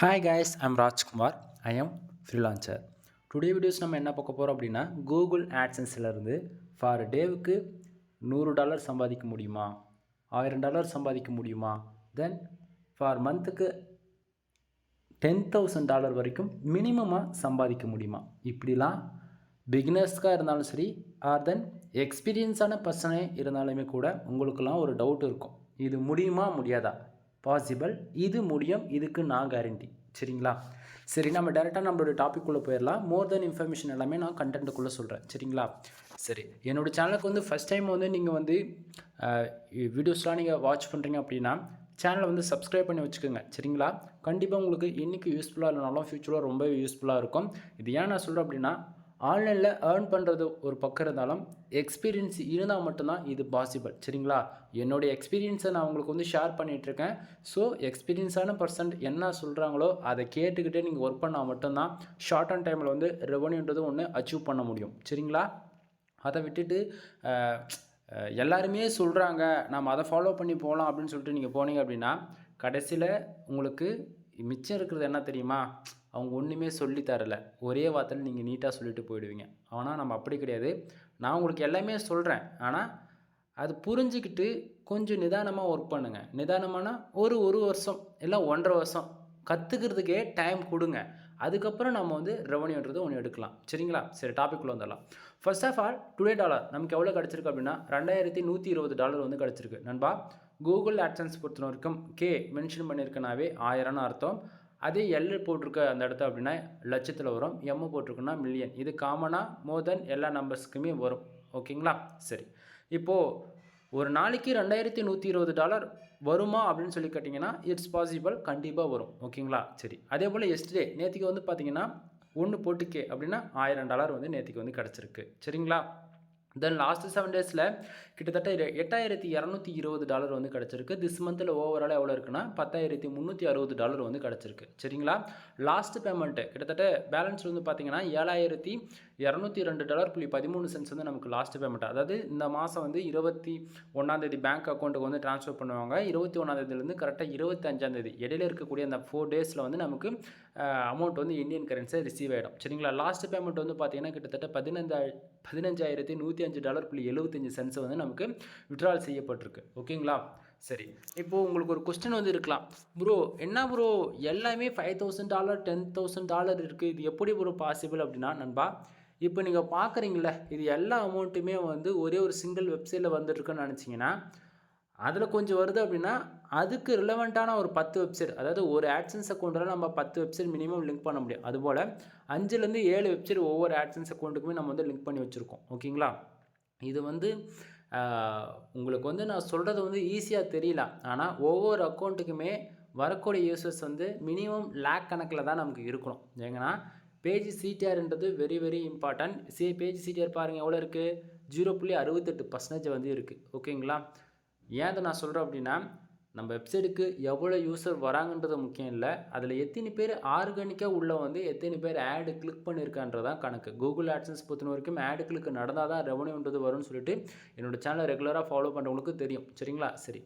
Hi guys, I'm Rajkumar. I am freelancer. Today videos நம்ம என்ன பார்க்க போகிறோம் அப்படின்னா கூகுள் ஆட்சன்ஸ்லேருந்து ஃபார் டேவுக்கு $100 சம்பாதிக்க முடியுமா, $1000 சம்பாதிக்க முடியுமா, தென் ஃபார் மந்த்துக்கு $10,000 வரைக்கும் மினிமமாக சம்பாதிக்க முடியுமா, இப்படிலாம் பிகினர்ஸ்க்காக இருந்தாலும் சரி ஆர் தென் எக்ஸ்பீரியன்ஸான பர்சனே இருந்தாலுமே கூட உங்களுக்கெல்லாம் ஒரு டவுட் இருக்கும். இது முடியுமா முடியாதா? பாசிபிள், இது முடியும், இதுக்கு நான் கேரண்டி. சரிங்களா? சரி, நம்ம டேரெக்டாக நம்மளோட டாப்பிக்குள்ளே போயிடலாம். மோர் தென் இன்ஃபர்மேஷன் எல்லாமே நான் கண்டென்ட்டுக்குள்ளே சொல்கிறேன். சரிங்களா? சரி, என்னோடய சேனலுக்கு வந்து ஃபஸ்ட் டைம் வந்து நீங்கள் வந்து வீடியோஸ்லாம் நீங்கள் வாட்ச் பண்ணுறீங்க அப்படின்னா சேனலை வந்து சப்ஸ்கிரைப் பண்ணி வச்சுக்கோங்க. சரிங்களா? கண்டிப்பாக உங்களுக்கு இன்றைக்கி யூஸ்ஃபுல்லாக இல்லைனாலும் ஃப்யூச்சரில் ரொம்ப யூஸ்ஃபுல்லாக இருக்கும். இது ஏன் நான் சொல்கிறேன் அப்படின்னா ஆன்லைனில் ஏர்ன் பண்ணுறது ஒரு பக்கம் இருந்தாலும் எக்ஸ்பீரியன்ஸ் இருந்தால் மட்டும்தான் இது பாசிபிள். சரிங்களா? என்னுடைய எக்ஸ்பீரியன்ஸை நான் உங்களுக்கு வந்து ஷேர் பண்ணிகிட்ருக்கேன். ஸோ எக்ஸ்பீரியன்ஸான பர்சன்ட் என்ன சொல்கிறாங்களோ அதை கேட்டுக்கிட்டே நீங்கள் ஒர்க் பண்ணால் மட்டும்தான் ஷார்ட் அண்ட் டைமில் வந்து ரெவன்யூன்றது ஒன்று அச்சீவ் பண்ண முடியும். சரிங்களா? அதை விட்டுட்டு எல்லாருமே சொல்கிறாங்க நம்ம அதை ஃபாலோ பண்ணி போகலாம் அப்படின்னு சொல்லிட்டு நீங்கள் போனீங்க அப்படின்னா கடைசியில் உங்களுக்கு மிச்சம் இருக்கிறது என்ன தெரியுமா? அவங்க ஒன்றுமே சொல்லி தரல, ஒரே வார்த்தையில் நீங்கள் நீட்டாக சொல்லிட்டு போயிடுவீங்க. ஆனால் நம்ம அப்படி கிடையாது. நான் உங்களுக்கு எல்லாமே சொல்கிறேன், ஆனால் அது புரிஞ்சுக்கிட்டு கொஞ்சம் நிதானமாக ஒர்க் பண்ணுங்கள். நிதானமானா ஒரு வருஷம் இல்லை 1.5 வருஷம் கற்றுக்கிறதுக்கே டைம் கொடுங்க. அதுக்கப்புறம் நம்ம வந்து ரெவன்யூன்றது ஒன்று எடுக்கலாம். சரிங்களா? சரி, டாபிக்குள்ளே வந்துடலாம். First of all today dollar நமக்கு எவ்வளோ கிடச்சிருக்கு அப்படின்னா $2120 வந்து கிடச்சிருக்கு நண்பா. கூகுள் ஆட்சன்ஸ் பொறுத்த வரைக்கும் மென்ஷன் பண்ணியிருக்கனாவே 1000ன்னு அர்த்தம். அதே எல் போட்டிருக்க அந்த இடத்த அப்படின்னா லட்சத்தில் வரும், எம் போட்டிருக்குன்னா மில்லியன். இது காமனாக மோர் தென் எல்லா நம்பர்ஸுக்குமே வரும். ஓகேங்களா? சரி, இப்போது ஒரு நாளைக்கு $2120 வருமா அப்படின்னு சொல்லி கேட்டிங்கன்னா இட்ஸ் பாசிபிள், கண்டிப்பாக வரும். ஓகேங்களா? சரி, அதே போல் எஸ்டே நேற்றுக்கு வந்து பார்த்தீங்கன்னா 1 போட்டு அப்படின்னா $1000 வந்து நேற்றுக்கு வந்து கிடச்சிருக்கு. சரிங்களா? தென் லாஸ்ட் 7 டேஸில் கிட்டத்தட்ட $8220 வந்து கிடச்சிருக்கு. திஸ் மந்தில் ஓவரால் எவ்வளோ இருக்குன்னா $10,360 வந்து கிடச்சிருக்கு. சரிங்களா? லாஸ்ட் பேமெண்ட்டு கிட்டத்தட்ட பேலன்ஸ் வந்து பார்த்தீங்கன்னா $7,202.13 வந்து நமக்கு லாஸ்ட் பேமெண்ட். அதாவது இந்த மாதம் வந்து 21ஆம் பேங்க் அக்கௌண்ட்டுக்கு வந்து ட்ரான்ஸ்ஃபர் பண்ணுவாங்க. 21ஆம் கரெக்டாக 25ஆம் இடையில இருக்கக்கூடிய அந்த 4 டேஸில் வந்து நமக்கு அமௌண்ட் வந்து இந்தியன் கரன்சியை ரிசீவ் ஆகிடும். சரிங்களா? லாஸ்ட் பேமெண்ட் வந்து பார்த்தீங்கன்னா கிட்டத்தட்ட $15,150.75 வந்து நமக்கு விட்ரால் செய்யப்பட்டிருக்கு. ஓகேங்களா? சரி, இப்போது உங்களுக்கு ஒரு கொஸ்டின் வந்து இருக்கலாம், ப்ரோ என்ன ப்ரோ எல்லாமே $5,000 $10,000 இருக்குது, இது எப்படி ப்ரோ பாசிபிள் அப்படின்னா நண்பா, இப்போ நீங்கள் பார்க்குறீங்களே இது எல்லா அமௌண்ட்டுமே வந்து ஒரே ஒரு சிங்கிள் வெப்சைட்டில் வந்துட்டுருக்குன்னு நினச்சிங்கன்னா அதில் கொஞ்சம் வருது அப்படின்னா அதுக்கு ரிலவெண்ட்டான ஒரு 10 வெப்சைட், அதாவது ஒரு ஆட்சன்ஸ் அக்கௌண்ட்டில் நம்ம 10 வெப்சைட் மினிமம் லிங்க் பண்ண முடியும். அதுபோல் 5லேருந்து 7 வெப்சைட் ஒவ்வொரு ஆட்சன்ஸ் அக்கௌண்ட்டுக்குமே நம்ம வந்து லிங்க் பண்ணி வச்சுருக்கோம். ஓகேங்களா? இது வந்து உங்களுக்கு வந்து நான் சொல்கிறது வந்து ஈஸியாக தெரியல, ஆனால் ஒவ்வொரு அக்கௌண்ட்டுக்குமே வரக்கூடிய யூசர்ஸ் வந்து மினிமம் லேக் கணக்கில் தான் நமக்கு இருக்கணும். ஏங்கன்னா பேஜ் சிடிஆர்ன்றது very very important. Page CTR பாருங்கள் எவ்வளோ இருக்குது, 0.68% வந்து இருக்குது. ஓகேங்களா? ஏன் அதை நான் சொல்கிறேன் அப்படின்னா நம்ம வெப்சைட்டுக்கு எவ்வளோ யூசர் வராங்கன்றது முக்கியம் இல்லை, அதில் எத்தனை பேர் ஆர்கானிக்காக உள்ளே வந்து எத்தனை பேர் ஆடு கிளிக் பண்ணியிருக்கான்றதான் கணக்கு. கூகுள் ஆட்சன்ஸ் பொறுத்த வரைக்கும் ஆடு கிளிக் நடந்தால் தான் ரெவன்யூன்றது வரும்னு சொல்லிட்டு என்னோடய சேனலை ரெகுலராக ஃபாலோ பண்ணுறவங்களுக்கு தெரியும். சரிங்களா? சரி,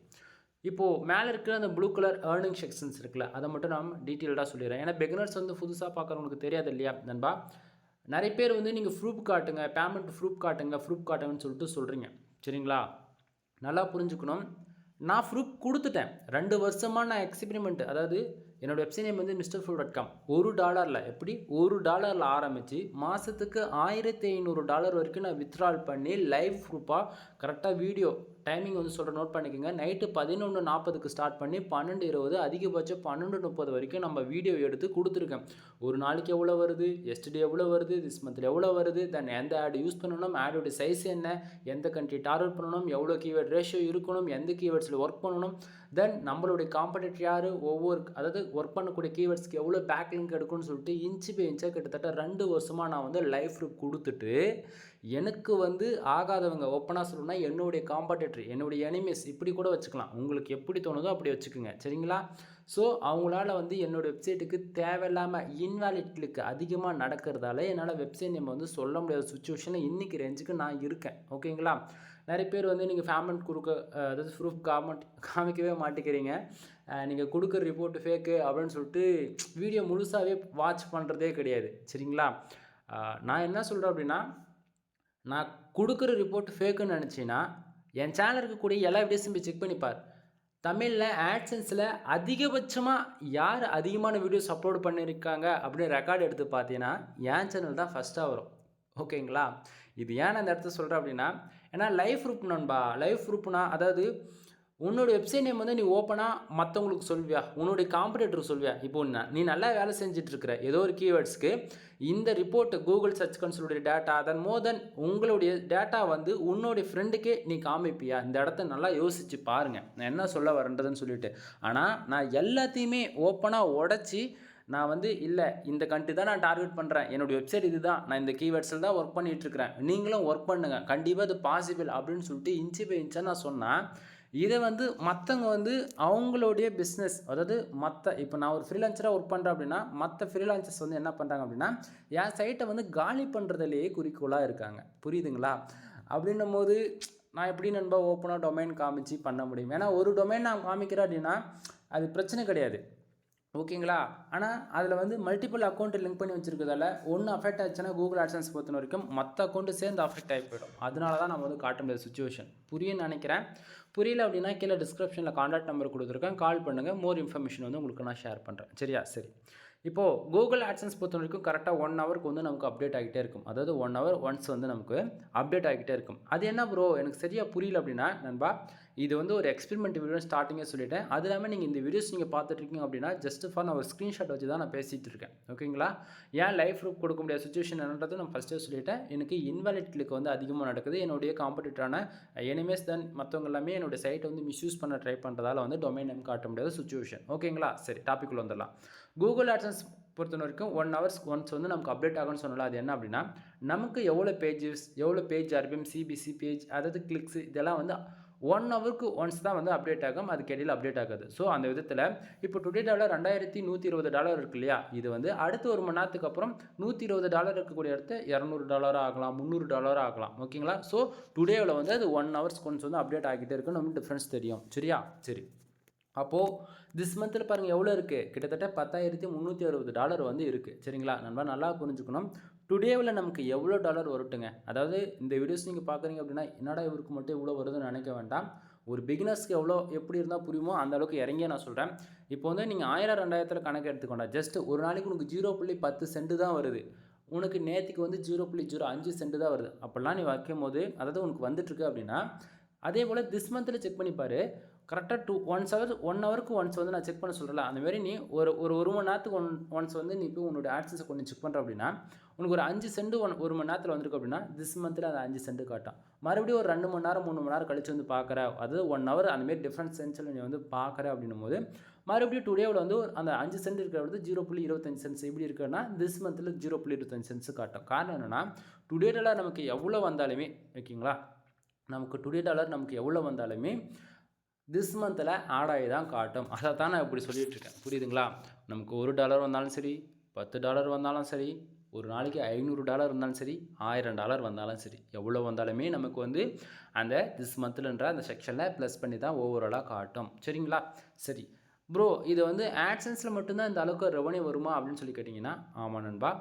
இப்போது மேலே இருக்கிற அந்த ப்ளூ கலர் ஏர்னிங் செக்ஷன்ஸ் இருக்குல்ல, அதை மட்டும் நான் டீட்டெயில்டாக சொல்லிடுறேன். ஏன்னா பிகினர்ஸ் வந்து புதுசாக பார்க்குறவங்களுக்கு தெரியாது இல்லையா நண்பா. நிறைய பேர் வந்து நீங்கள் ப்ரூஃப் காட்டுங்க, பேமெண்ட் ப்ரூஃப் காட்டுங்கன்னு சொல்லிட்டு சொல்கிறீங்க. சரிங்களா? நல்லா புரிஞ்சுக்கணும், நான் ப்ரூஃப் கொடுத்துட்டேன். 2 வருஷமாக நான் எக்ஸ்பெரிமெண்ட், அதாவது என்னோடய வெப்சைட் நேம் வந்து MrFruit.com. $1 எப்படி $1 ஆரம்பித்து மாதத்துக்கு $1,500 வரைக்கும் நான் வித்ட்ரால் பண்ணி லைவ் ப்ரூஃபாக கரெக்டாக வீடியோ டைமிங் வந்து சொல்கிற நோட் பண்ணிக்கோங்க. நைட்டு 11:40க்கு ஸ்டார்ட் பண்ணி 12:20 அதிகபட்சம் 12:30 வரைக்கும் நம்ம வீடியோ எடுத்து கொடுத்துருக்கேன். ஒரு நாளைக்கு எவ்வளோ வருது, எஸ்டே எவ்வளோ வருது, திஸ் மந்தில் எவ்வளோ வருது, தென் எந்த ஆடு யூஸ் பண்ணணும், ஆடோட சைஸ் என்ன, எந்த கண்ட்ரி டார்கெட் பண்ணணும், எவ்வளோ கீவேர்ட் ரேஷியோ இருக்கணும், எந்த கீவேர்ட்ஸில் ஒர்க் பண்ணணும், தென் நம்மளுடைய காம்படிட்டர் யார், அதாவது ஒர்க் பண்ணக்கூடிய கீவேர்ட்ஸ்க்கு எவ்வளோ பேக் லிங்க் எடுக்கும்னு சொல்லிட்டு இன்ச்சு பை இன்ச்சாக கிட்டத்தட்ட 2 வருஷமாக நான் வந்து லைவ் ப்ரூஃப் கொடுத்துட்டு எனக்கு வந்து ஆகாதவங்க ஓப்பனாக சொல்லணும்னா என்னுடைய காம்படிட்டர், என்னுடைய எனிமீஸ் இப்படி கூட வச்சுக்கலாம், உங்களுக்கு எப்படி தோணுதோ அப்படி வச்சுக்கோங்க. சரிங்களா? ஸோ அவங்களால வந்து என்னோடய வெப்சைட்டுக்கு தேவையில்லாமல் இன்வாலிட் கிளிக் அதிகமாக நடக்கிறதால என்னால் வெப்சைட் நேம் வந்து சொல்ல முடியாத சுச்சுவேஷனில் இன்றைக்கி ரேஞ்சுக்கு நான் இருக்கேன். ஓகேங்களா? நிறைய பேர் வந்து நீங்கள் பேமெண்ட் கொடுக்க, அதாவது ப்ரூஃப் காமிக்கவே மாட்டேங்கிறீங்க. நீங்கள் கொடுக்குற ரிப்போர்ட்டு ஃபேக்கு அப்படின்னு சொல்லிட்டு வீடியோ முழுசாகவே வாட்ச் பண்ணுறதே கிடையாது. சரிங்களா? நான் என்ன சொல்கிறேன் அப்படின்னா, நான் கொடுக்குற ரிப்போர்ட் ஃபேக்குன்னு நினச்சின்னா என் சேனல் இருக்கக்கூடிய எல்லா வீடியோஸும் போய் செக் பண்ணிப்பார். தமிழில் ஆட்சன்ஸில் அதிகபட்சமாக யார் அதிகமான வீடியோஸ் அப்லோட் பண்ணியிருக்காங்க அப்படின்னு ரெக்கார்டு எடுத்து பார்த்தீங்கன்னா என் சேனல் தான் ஃபஸ்ட்டாக வரும். ஓகேங்களா? இது ஏன் அந்த இடத்த சொல்கிறேன் அப்படின்னா, ஏன்னா லைவ் ப்ரூஃப் நண்பா. லைவ் ப்ரூஃப்னா அதாவது உன்னோட வெப்சைட் நேம் வந்து நீ ஓப்பனாக மற்றவங்களுக்கு சொல்வியா, உன்னுடைய காம்படிட்டருக்கு சொல்வியா? இப்போ நீ நல்லா வேலை செஞ்சிட்ருக்கிற ஏதோ ஒரு கீவேர்ட்ஸ்க்கு இந்த ரிப்போர்ட்டு கூகுள் சர்ச் கன்சோலுடைய டேட்டா அதன் மோர் தென் உங்களுடைய டேட்டா வந்து உன்னுடைய ஃப்ரெண்டுக்கே நீ காமிப்பியா? இந்த இடத்த நல்லா யோசித்து பாருங்கள் நான் என்ன சொல்ல வரேன்றதுன்னு சொல்லிட்டு. ஆனால் நான் எல்லாத்தையுமே ஓப்பனாக உடச்சி நான் வந்து இல்லை இந்த கண்ட்ரி தான் நான் டார்கெட் பண்ணுறேன், என்னுடைய வெப்சைட் இது தான், நான் இந்த கீவேர்ட்ஸில் தான் ஒர்க் பண்ணிகிட்ருக்கிறேன், நீங்களும் ஒர்க் பண்ணுங்கள், கண்டிப்பாக அது பாசிபிள் அப்படின்னு சொல்லிட்டு இன்ச்சு பை இன்ச்சாக நான் சொன்னேன். இதை வந்து மற்றவங்க வந்து அவங்களுடைய பிஸ்னஸ் அதாவது இப்போ நான் ஒரு ஃப்ரீலான்சராக ஒர்க் பண்ணுறேன் அப்படின்னா மற்ற ஃப்ரீலான்சர்ஸ் வந்து என்ன பண்ணுறாங்க அப்படின்னா என் சைட்டை வந்து காலி பண்ணுறதுலேயே குறிக்கோளாக இருக்காங்க. புரியுதுங்களா? அப்படின்னும் போது நான் எப்படி நண்பா ஓப்பனாக டொமைன் காமிச்சு பண்ண முடியும்? ஏன்னா ஒரு டொமைன் நான் காமிக்கிறேன் அப்படின்னா அது பிரச்சனை கிடையாது. ஓகேங்களா? ஆனால் அதில் வந்து மல்டிபிள் அக்கௌண்ட்டு லிங்க் பண்ணி வச்சுருக்கிறதால ஒன்று அஃபெக்ட் ஆச்சுன்னா கூகுள் ஆட்சன்ஸ் பொறுத்த வரைக்கும் மற்ற அக்கௌண்ட்டு சேர்ந்து அஃபெக்ட் ஆகி போயிடும். அதனால தான் நம்ம வந்து காட்ட முடியாத சுச்சுவேஷன். புரியுன்னு நினைக்கிறேன். புரியல அப்படின்னா கீழே டிஸ்கிரிப்ஷனில் கான்டாக்ட் நம்பர் கொடுத்துருக்கேன், கால் பண்ணுங்கள். மோர் இன்ஃபர்மேஷன் வந்து உங்களுக்கு நான் ஷேர் பண்ணுறேன். சரியா? சரி. இப்போது கூகுள் ஆட்சன்ஸ் பொறுத்த வரைக்கும் கரெக்டாக 1 ஹவருக்கு வந்து நமக்கு அப்டேட் ஆகிட்டே இருக்கும். அதாவது 1 ஹவர் ஒன்ஸ் வந்து நமக்கு அப்டேட் ஆகிட்டே இருக்கும். அது என்ன ப்ரோ எனக்கு சரியாக புரியல அப்படின்னா நண்பா, இது வந்து ஒரு எக்ஸ்பெரிமெண்ட் வீடியோ ஸ்டார்டிங்கே சொல்லிட்டேன். அது இல்லாமல் நீங்கள் இந்த வீடியோஸ் நீங்கள் பார்த்துட்ருக்கீங்க அப்படின்னா ஜஸ்ட் ஃபார் நான் ஒரு ஸ்க்ரீன்ஷாட் வச்சு தான் நான் பேசிகிட்டு இருக்கேன். ஓகேங்களா? ஏன் லைஃப் ப்ரூஃப் கொடுக்க முடியாத சுச்சுவேஷன் என்னன்றது நான் ஃபஸ்ட்டே சொல்லிட்டேன். எனக்கு இன்வாலிட் கிளிக் வந்து அதிகமாக நடக்குது. என்னுடைய காம்படிட்டரான எனிமேஸ் தென் மற்றவங்க எல்லாமே என்னுடைய சைட்டை வந்து மிஸ்யூஸ் பண்ண ட்ரை பண்ணுறதால வந்து டொமைன் நேம் காட்ட முடியாத சுச்சுவேஷன். ஓகேங்களா? சரி, டாபிக்குள்ளே வந்துடலாம். கூகுள் ஆட்சன்ஸ் பொறுத்த வரைக்கும் 1 ஹவர்ஸ் ஒன்ஸ் வந்து நமக்கு அப்டேட் ஆகும்னு சொன்னால அது என்ன அப்படின்னா நமக்கு எவ்வளோ பேஜ் ஆர்பிஎம் சிபிசி பேஜ் அதாவது கிளிக்ஸ் இதெல்லாம் வந்து 1 ஹவருக்கு ஒன்ஸ் தான் வந்து அப்டேட் ஆகும். அதுக்கு இடையில் அப்டேட் ஆகாது. ஸோ அந்த விதத்தில் இப்போ டுடே டாலர் $2120 இருக்கு இல்லையா? இது வந்து அடுத்த 1 மணி நேரத்துக்கு அப்புறம் $120 இருக்கக்கூடிய இடத்த $200 ஆகலாம், $300 ஆகலாம். ஓகேங்களா? ஸோ டுடேவில் வந்து அது 1 ஹவர்ஸ் ஒன்ஸ் வந்து அப்டேட் ஆகிட்டே இருக்கும். நமக்கு டிஃப்ரென்ஸ் தெரியும். சரியா? சரி. அப்போது திஸ் மந்தில் பாருங்கள் எவ்வளோ இருக்குது, கிட்டத்தட்ட $10,360 வந்து இருக்குது. சரிங்களா? நல்லா புரிஞ்சுக்கணும். டுடேவில் நமக்கு எவ்வளோ டாலர் வரட்டுங்க. அதாவது இந்த வீடியோஸ் நீங்கள் பார்க்குறீங்க அப்படின்னா என்னடா இவருக்கு மட்டும் இவ்வளோ வருதுன்னு நினைக்க வேண்டாம். ஒரு பிகினர்ஸ்க்கு எப்படி இருந்தால் புரியுமோ அந்த அளவுக்கு இறங்கியே நான் சொல்கிறேன். இப்போ வந்து நீங்கள் 1000 2000 கணக்கு எடுத்துக்கொண்டா ஜஸ்ட் ஒரு நாளைக்கு உனக்கு 0.10 சென்ட் தான் வருது. உனக்கு நேற்றுக்கு வந்து 0.05 சென்ட் தான் வருது. அப்படிலாம் நீ வைக்கும் போது அதாவது உனக்கு வந்துட்டுருக்கு அப்படின்னா அதே போல் திஸ் மந்தில் செக் பண்ணிப்பார். கரெக்டாக 1 ஹவருக்கு ஒன்ஸ் வந்து நான் செக் பண்ண சொல்கிறேன். அந்தமாரி நீ ஒரு மணி நேரத்துக்கு ஒன்ஸ் வந்து நீ இப்போ உன்னோட ஆட்சன்ஸை கொஞ்சம் செக் பண்ணுற அப்படின்னா உனக்கு ஒரு 5 சென்ட் ஒரு மணி நேரத்தில் வந்திருக்கு அப்படின்னா திஸ் மந்தில் அந்த 5 சென்ட் காட்டும். மறுபடியும் ஒரு 2 மணி நேரம் 3 மணி நேரம் கழிச்சு வந்து பார்க்குற அதாவது 1 ஹவர் அந்தமாரி டிஃப்ரெண்ட் சென்ஸில் நீ வந்து பார்க்குற அப்படின்னும் போது மறுபடியும் டுடேவில் வந்து அந்த 5 சென்ட் இருக்கிற வந்து 0.25 சென்ட்ஸ் எப்படி இருக்குன்னா திஸ் மந்தில் 0.25 சென்ட்ஸ் காட்டும். காரணம் என்னென்னா டுடே டாலர் நமக்கு எவ்வளோ வந்தாலுமே ஓகேங்களா, நமக்கு டுடே டாலர் நமக்கு எவ்வளோ வந்தாலுமே திஸ் மந்தில் ஆட் ஆகி தான் காட்டும். அதை தான் நான் இப்படி சொல்லிகிட்ருக்கேன். புரியுதுங்களா? நமக்கு $1 வந்தாலும் சரி, $10 வந்தாலும் சரி, ஒரு நாளைக்கு $500 இருந்தாலும் சரி, $1000 வந்தாலும் சரி, எவ்வளோ வந்தாலுமே நமக்கு வந்து அந்த திஸ் மந்த்லன்ற அந்த செக்ஷனில் ப்ளஸ் பண்ணி தான் ஓவராலாக காட்டும். சரிங்களா? சரி ப்ரோ, இது வந்து ஆட்சன்ஸில் மட்டும்தான் இந்த அளவுக்கு ரெவன்யூ வருமா அப்படின்னு சொல்லி கேட்டிங்கன்னா ஆமாம் நண்பா,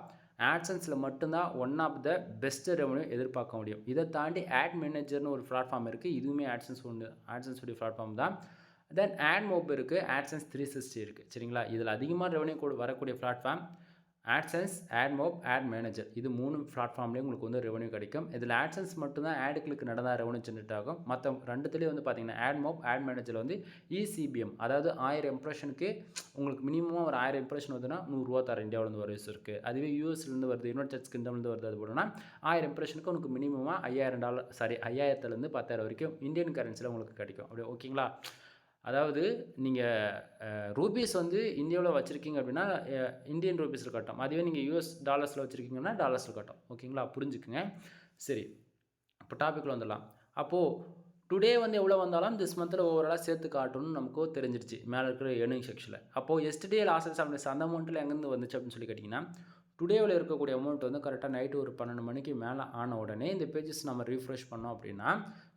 ஆட்சன்ஸில் மட்டும்தான் one of the best revenue எதிர்பார்க்க முடியும். இதை தாண்டி ஆட் மேனேஜர்னு ஒரு பிளாட்ஃபார்ம் இருக்குது. இதுவுமே ஆட்சன்ஸுடைய பிளாட்ஃபார்ம் தான். தென் ஆட் மோப் இருக்குது, ஆட்சன்ஸ் 360 இருக்குது. சரிங்களா? இதில் அதிகமாக ரெவன்யூ வரக்கூடிய platform AdSense, AdMob, ad manager. இது 3 பிளாட்ஃபார்ம்லேயும் உங்களுக்கு வந்து ரெவன்யூ கிடைக்கும். இதில் ஆட்சன்ஸ் மட்டும்தான் ஆடு கிளிக் நடந்தால் ரெவன்யூ ஜென்ரேட் ஆகும். மற்ற ரெண்டுத்துலேயும் வந்து பார்த்தீங்கன்னா ஆட் மோப், ஆட் மேனேஜர் வந்து ECBM அதாவது 1000 இம்ப்ரெஷனுக்கு உங்களுக்கு மினிமம் ஒரு 1000 இம்ப்ரெஷன் வருதுன்னா $100 தர இந்தியாவிலேருந்து ஒரு யூஸ் இருக்குது. அதுவே யூஎஸ்லேருந்து வருது, யுனைடெட் கிங்டம்லேருந்து வருது. அது போலனா 1000 இம்ப்ரெஷனுக்கு உங்களுக்கு மினிமமாக $5000 10,000 வரைக்கும் இந்தியன் கரன்சியில் உங்களுக்கு கிடைக்கும். அப்படி ஓகேங்களா? அதாவது நீங்கள் ரூபீஸ் வந்து இந்தியாவில் வச்சுருக்கீங்க அப்படின்னா இந்தியன் ரூபீஸில் காட்டும். அதுவே நீங்கள் US டாலர்ஸில் வச்சுருக்கீங்கன்னா டாலர்ஸில் காட்டும். ஓகேங்களா? புரிஞ்சுக்குங்க. சரி, இப்போ டாப்பிக்கில் வந்துடலாம். அப்போது டுடே வந்து எவ்வளோ வந்தாலும் திஸ் மந்தில் ஓவராலாக சேர்த்து காட்டணும்னு நமக்கு தெரிஞ்சிருச்சு மேலே இருக்கிற ஏர்னிங் செக்ஷனில். அப்போது எஸ்டே லாஸஸ் அந்த அமௌண்ட்டில் எங்கேருந்து வந்துச்சு அப்படின்னு சொல்லி கேட்டிங்கன்னா டுடேவில் இருக்கக்கூடிய அமௌண்ட் வந்து கரெக்டாக நைட்டு ஒரு 12 மணிக்கு மேலே ஆன உடனே இந்த பேஜஸ் நம்ம ரீஃப்ரெஷ் பண்ணோம் அப்படின்னா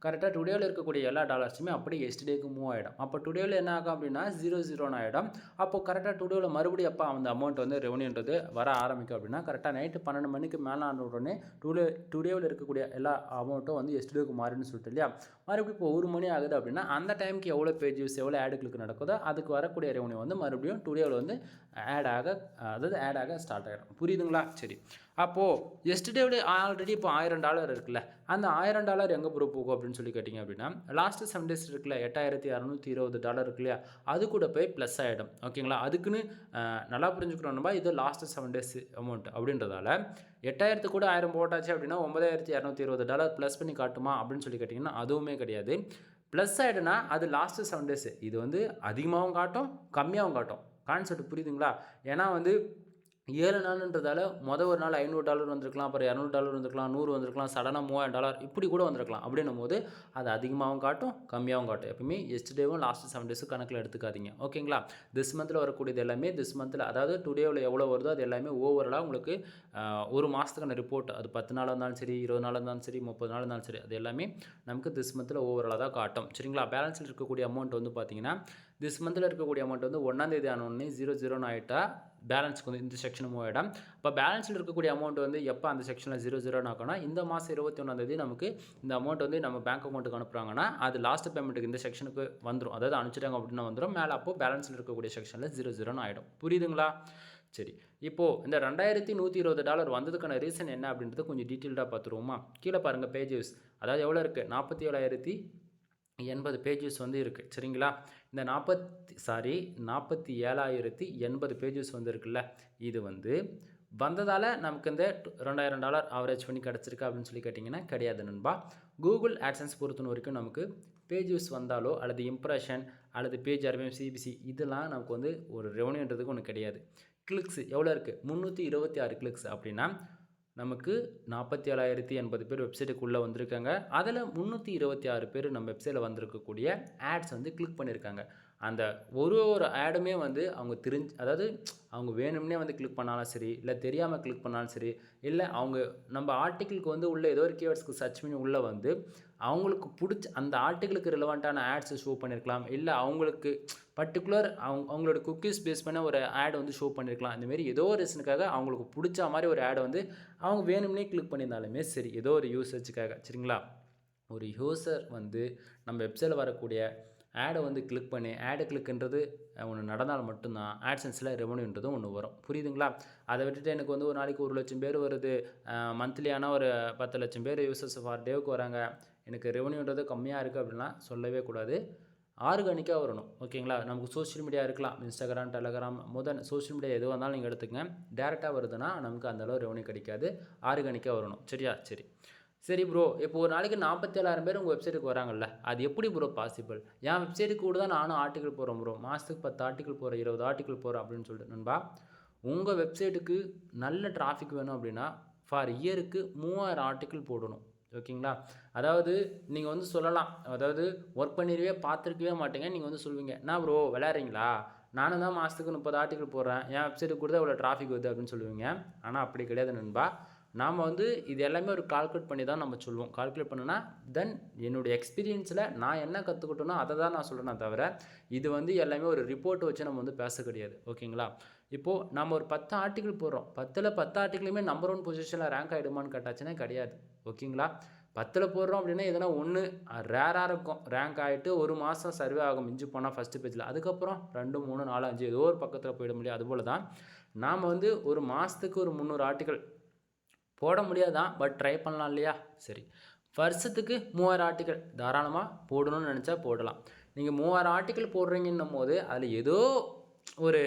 கரெக்டாக டுடேவில் இருக்கக்கூடிய எல்லா டாலர்ஸுமே அப்படியே எஸ்டர்டேக்கு மூவ் ஆகிடும். அப்போ டுடேவில் என்ன ஆகும் அப்படின்னா 0 ஆகிடும். அப்போது கரெக்டாக டுடேவில் மறுபடியும் எப்போ அந்த அமௌண்ட் வந்து ரெவன்யூன்றது வர ஆரம்பிக்கும் அப்படின்னா கரெக்டாக நைட்டு 12 மணிக்கு மேலே ஆன உடனே டுடேவில் இருக்கக்கூடிய எல்லா அமௌண்ட்டும் வந்து எஸ்டர்டேக்கு மாறின்னு சொல்லிட்டு இல்லையா. மறுபடியும் இப்போ 1 மணி ஆகுது அப்படின்னா அந்த டைமுக்கு எவ்வளோ பேஜ் வியூஸ் எவ்வளோ ஆடுகளுக்கு நடக்குதோ அதுக்கு வரக்கூடிய ரெவன்யூ வந்து மறுபடியும் டுடேவில் வந்து ஆட் ஆக ஸ்டார்ட் ஆகிடும். புரியுதுங்களா? சரி, அப்போது எஸ்டர்டேவில் ஆல்ரெடி இப்போ $1000 இருக்குல்ல, அந்த $1000 எங்கே ப்ரோ போகும் அப்படின்னு சொல்லி கேட்டிங்க அப்படின்னா லாஸ்ட்டு 7 days இருக்குல்ல, $8620 இருக்கு இல்லையா, அது கூட போய் ப்ளஸ் ஆகிடும். ஓகேங்களா? அதுக்குன்னு நல்லா புரிஞ்சுக்கிறோம்னா இது லாஸ்ட்டு 7 days அமௌண்ட் அப்படின்றதால 8000 கூட 1000 போட்டாச்சு அப்படின்னா $9220 ப்ளஸ் பண்ணி காட்டுமா அப்படின்னு சொல்லி கேட்டிங்கன்னா அதுவுமே கிடையாது. ப்ளஸ் ஆகிடுனா அது லாஸ்ட்டு 7 days. இது வந்து அதிகமாகவும் காட்டும் கம்மியாகவும் காட்டும். கான்செப்ட் புரியுதுங்களா? ஏன்னா வந்து 7 நாளுன்றதால ஒரு நாள் $500 வந்திருக்கலாம், அப்புறம் $200 வந்திருக்கலாம், 100 வந்திருக்கலாம், சடனாக $3000 இப்படி கூட வந்திருக்கலாம். அப்படின்னும் போது அது அதிகமாகவும் காட்டும் கம்மியாகவும் காட்டும். எப்பவுமே எஸ்டர்டேவும் லாஸ்ட்டு 7 days கணக்கில் எடுத்துக்காதீங்க. ஓகேங்களா? திஸ் மந்தில் வரக்கூடியது எல்லாமே திஸ் மந்தில், அதாவது டுடேவில் எவ்வளோ வருதோ அது எல்லாமே ஓவராலாக உங்களுக்கு ஒரு மாதத்துக்கான ரிப்போர்ட். அது 10 நாள் இருந்தாலும் சரி, 20 நாள் இருந்தாலும் சரி, 30 நாள் இருந்தாலும் சரி, அது எல்லாமே நமக்கு திஸ் மந்தில் ஓவராலாக தான் காட்டும். சரிங்களா? பேலன்ஸில் இருக்கக்கூடிய அமௌண்ட் வந்து பார்த்தீங்கன்னா திஸ் மந்தில் இருக்கக்கூடிய அமௌண்ட் வந்து 1ஆம் தேதி ஆனோடனே 0 ஆகிட்டா பேலன்ஸுக்கு வந்து இந்த செக்ஷன் மூவ் ஆகிடும். இப்போ பேலன்ஸில் இருக்கக்கூடிய அமௌண்ட் வந்து எப்போ அந்த செக்ஷனில் 0 ஆகும்னா இந்த மாதம் 21ஆம் தேதி நமக்கு இந்த அமௌண்ட் வந்து நம்ம பேங்க் அக்கௌண்ட்டுக்கு அனுப்புகிறாங்கன்னா அது லாஸ்ட் பேமெண்ட்டுக்கு இந்த செக்ஷனுக்கு வந்துடும். அதாவது அனுப்பிச்சிட்டாங்க அப்படின்னா வந்துடும். மேலே அப்போது பேலன்ஸில் இருக்கக்கூடிய செக்ஷனில் 0 ஆகிடும். புரியுதுங்களா? சரி, இப்போது இந்த $2120 வந்ததுக்கான ரீசன் என்ன அப்படின்றது கொஞ்சம் டீட்டெயில்டாக பார்த்துருவோமா? கீழே பாருங்கள் பேஜஸ், அதாவது எவ்வளோ இருக்குது, 47,080 பேஜஸ் வந்து இருக்குது. சரிங்களா? இந்த 47,080 பேஜஸ் வந்து இருக்குல்ல, இது வந்து வந்ததால் நமக்கு இந்த $2000 ஆவரேஜ் பண்ணி கிடச்சிருக்கா அப்படின்னு சொல்லி கேட்டிங்கன்னா கிடையாது நண்பா. கூகுள் ஆட்சன்ஸ் பொறுத்த வரைக்கும் நமக்கு பேஜஸ் வந்தாலோ அல்லது இம்ப்ரெஷன் அல்லது பேஜ் ஆர்பிஎம் சிபிசி இதெல்லாம் நமக்கு வந்து ஒரு ரெவன்யூன்றதுக்கு ஒன்று கிடையாது. கிளிக்ஸ் எவ்வளோ இருக்குது, 326 கிளிக்ஸ் அப்படின்னா நமக்கு 47,080 பேர் வெப்சைட்டுக்குள்ளே வந்திருக்காங்க. அதில் 326 பேர் நம்ம வெப்சைட்டில் வந்திருக்கக்கூடிய ஆட்ஸ் வந்து கிளிக் பண்ணியிருக்காங்க. அந்த ஒரு ஆடுமே வந்து அவங்க அதாவது அவங்க வேணும்னே வந்து கிளிக் பண்ணாலும் சரி, இல்லை தெரியாமல் கிளிக் பண்ணாலும் சரி, இல்லை அவங்க நம்ம ஆர்டிக்கிளுக்கு வந்து உள்ள ஏதோ ஒரு கீவேர்ட்ஸ்க்கு சர்ச் பண்ணி உள்ளே வந்து அவங்களுக்கு பிடிச்ச அந்த ஆர்டிக்கிளுக்கு ரிலவெண்ட்டான ஆட்ஸை ஷோ பண்ணியிருக்கலாம். இல்லை அவங்களுக்கு பர்டிகுலர் அவங்களோட குக்கீஸ் பேஸ் பண்ண ஒரு ஆட் வந்து ஷோ பண்ணியிருக்கலாம். இந்தமாரி ஏதோ ஒரு ரீசனுக்காக அவங்களுக்கு பிடிச்ச மாதிரி ஒரு ஆடை வந்து அவங்க வேணும்னே கிளிக் பண்ணியிருந்தாலுமே சரி, ஏதோ ஒரு யூசேஜுக்காக. சரிங்களா? ஒரு யூசர் வந்து நம்ம வெப்சைட்டில் வரக்கூடிய ஆடை வந்து கிளிக் பண்ணி ஆடு கிளிக்குன்றது ஒன்று நடந்தால் மட்டும்தான் ஆட்சன்ஸில் ரெவன்யூன்றது ஒன்று வரும். புரியுதுங்களா? அதை விட்டுட்டு எனக்கு வந்து ஒரு நாளைக்கு 1,00,000 பேர் வருது, மந்த்லியான ஒரு 10,00,000 பேர் யூசர்ஸ் ஃபார் டேவுக்கு வராங்க, எனக்கு ரெவன்யூன்றது கம்மியாக இருக்குது அப்படின்லாம் சொல்லவே கூடாது. ஆர்கானிக்காக வரணும். ஓகேங்களா? நமக்கு சோஷியல் மீடியா இருக்கலாம், இன்ஸ்டாகிராம், டெலகிராம் சோஷியல் மீடியா எதுவாக இருந்தாலும் நீங்கள் எடுத்துக்கங்க. டேரெக்டாக வருதுன்னா நமக்கு அந்தளவு ரெவன்யூ கிடைக்காது. ஆர்கானிக்காக வரணும். சரியா? சரி ப்ரோ, இப்போ ஒரு நாளைக்கு 47,000 பேர் உங்கள் வெப்சைட்டுக்கு வராங்கல்ல, அது எப்படி ப்ரோ பாசிபிள்? என் வெப்சைட்டுக்கு கூட தான் நானும் ஆர்டிக்கல் போகிறேன் ப்ரோ, மாதத்துக்கு 10 ஆர்டிக்கல் போகிறேன், 20 ஆர்டிக்கல் போகிறேன் அப்படின்னு சொல்லிட்டு நண்பா. உங்கள் வெப்சைட்டுக்கு நல்ல டிராஃபிக் வேணும் அப்படின்னா ஃபார் இயருக்கு 3000 ஆர்டிக்கல் போடணும். ஓகேங்களா? அதாவது நீங்கள் வந்து சொல்லலாம், அதாவது ஒர்க் பண்ணிடுவே பார்த்துருக்கவே மாட்டீங்க. நீங்கள் வந்து சொல்லுவீங்க, என்ன ப்ரோ விளையாடுறீங்களா, நானும் தான் மாதத்துக்கு 30 ஆர்டிக்கல் போடுறேன், என் வெப்சைட்டுக்கு கூட தான் இவ்வளோ டிராஃபிக் வருது அப்படின்னு சொல்லுவீங்க. ஆனால் அப்படி கிடையாது நண்பா. நாம் வந்து இது எல்லாமே ஒரு கால்குலேட் பண்ணி தான் நம்ம சொல்லுவோம். கால்குலேட் பண்ணுன்னா தென் என்னுடைய எக்ஸ்பீரியன்ஸில் நான் என்ன கற்றுக்கிட்டோனோ அதை தான் நான் சொல்கிறேன் தவிர இது வந்து எல்லாமே ஒரு ரிப்போர்ட் வச்சு நம்ம வந்து பேச கிடையாது. ஓகேங்களா? இப்போது நம்ம ஒரு 10 ஆர்டிக்கல் போடுறோம், 10 ஆர்டிக்கலுமே நம்பர் 1 பொசிஷனில் ரேங்க் ஆகிடுமான்னு கேட்டாச்சுன்னா கிடையாது. ஓகேங்களா? 10 போடுறோம் அப்படின்னா எதனா ஒன்று ரேராக இருக்கும், ரேங்க் ஆகிட்டு ஒரு மாதம் சர்வே ஆகும், மிஞ்சி போனால் ஃபஸ்ட்டு பேஜில், அதுக்கப்புறம் 2, 3, 4, 5 ஏதோ ஒரு பக்கத்தில் போயிட முடியும். அதுபோல் தான் நாம் வந்து ஒரு மாதத்துக்கு ஒரு 300 ஆர்டிக்கல் போட முடியாதான், பட் ட்ரை பண்ணலாம் இல்லையா? சரி, வருஷத்துக்கு 3000 ஆர்டிக்கல் தாராளமாக போடணும்னு நினச்சா போடலாம். நீங்கள் 3000 ஆர்டிக்கல் போடுறீங்கன்னும் போது அதில் ஏதோ ஒரு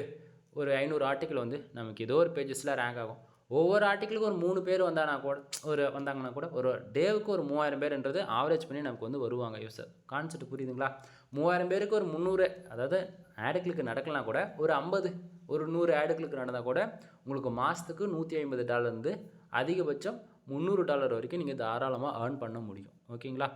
500 ஆர்டிக்கல் வந்து நமக்கு ஏதோ ஒரு பேஜஸில் ரேங்க் ஆகும். ஒவ்வொரு ஆர்டிக்கலுக்கு ஒரு 3 பேர் வந்தாங்கன்னா கூட ஒரு டேவுக்கு ஒரு 3000 பேர்ன்றது ஆவரேஜ் பண்ணி நமக்கு வந்து வருவாங்க யூசர். கான்செப்ட் புரியுதுங்களா? 3000 பேருக்கு ஒரு 300, அதாவது ஆடுகளுக்கு நடக்கலாம் கூட ஒரு 50, ஒரு 100 ஆடுகளுக்கு நடந்தால் கூட உங்களுக்கு மாதத்துக்கு $150 அதிகபட்சம் $300 வரைக்கும் நீங்கள் தாராளமாக ஏர்ன் பண்ண முடியும். ஓகேங்களா?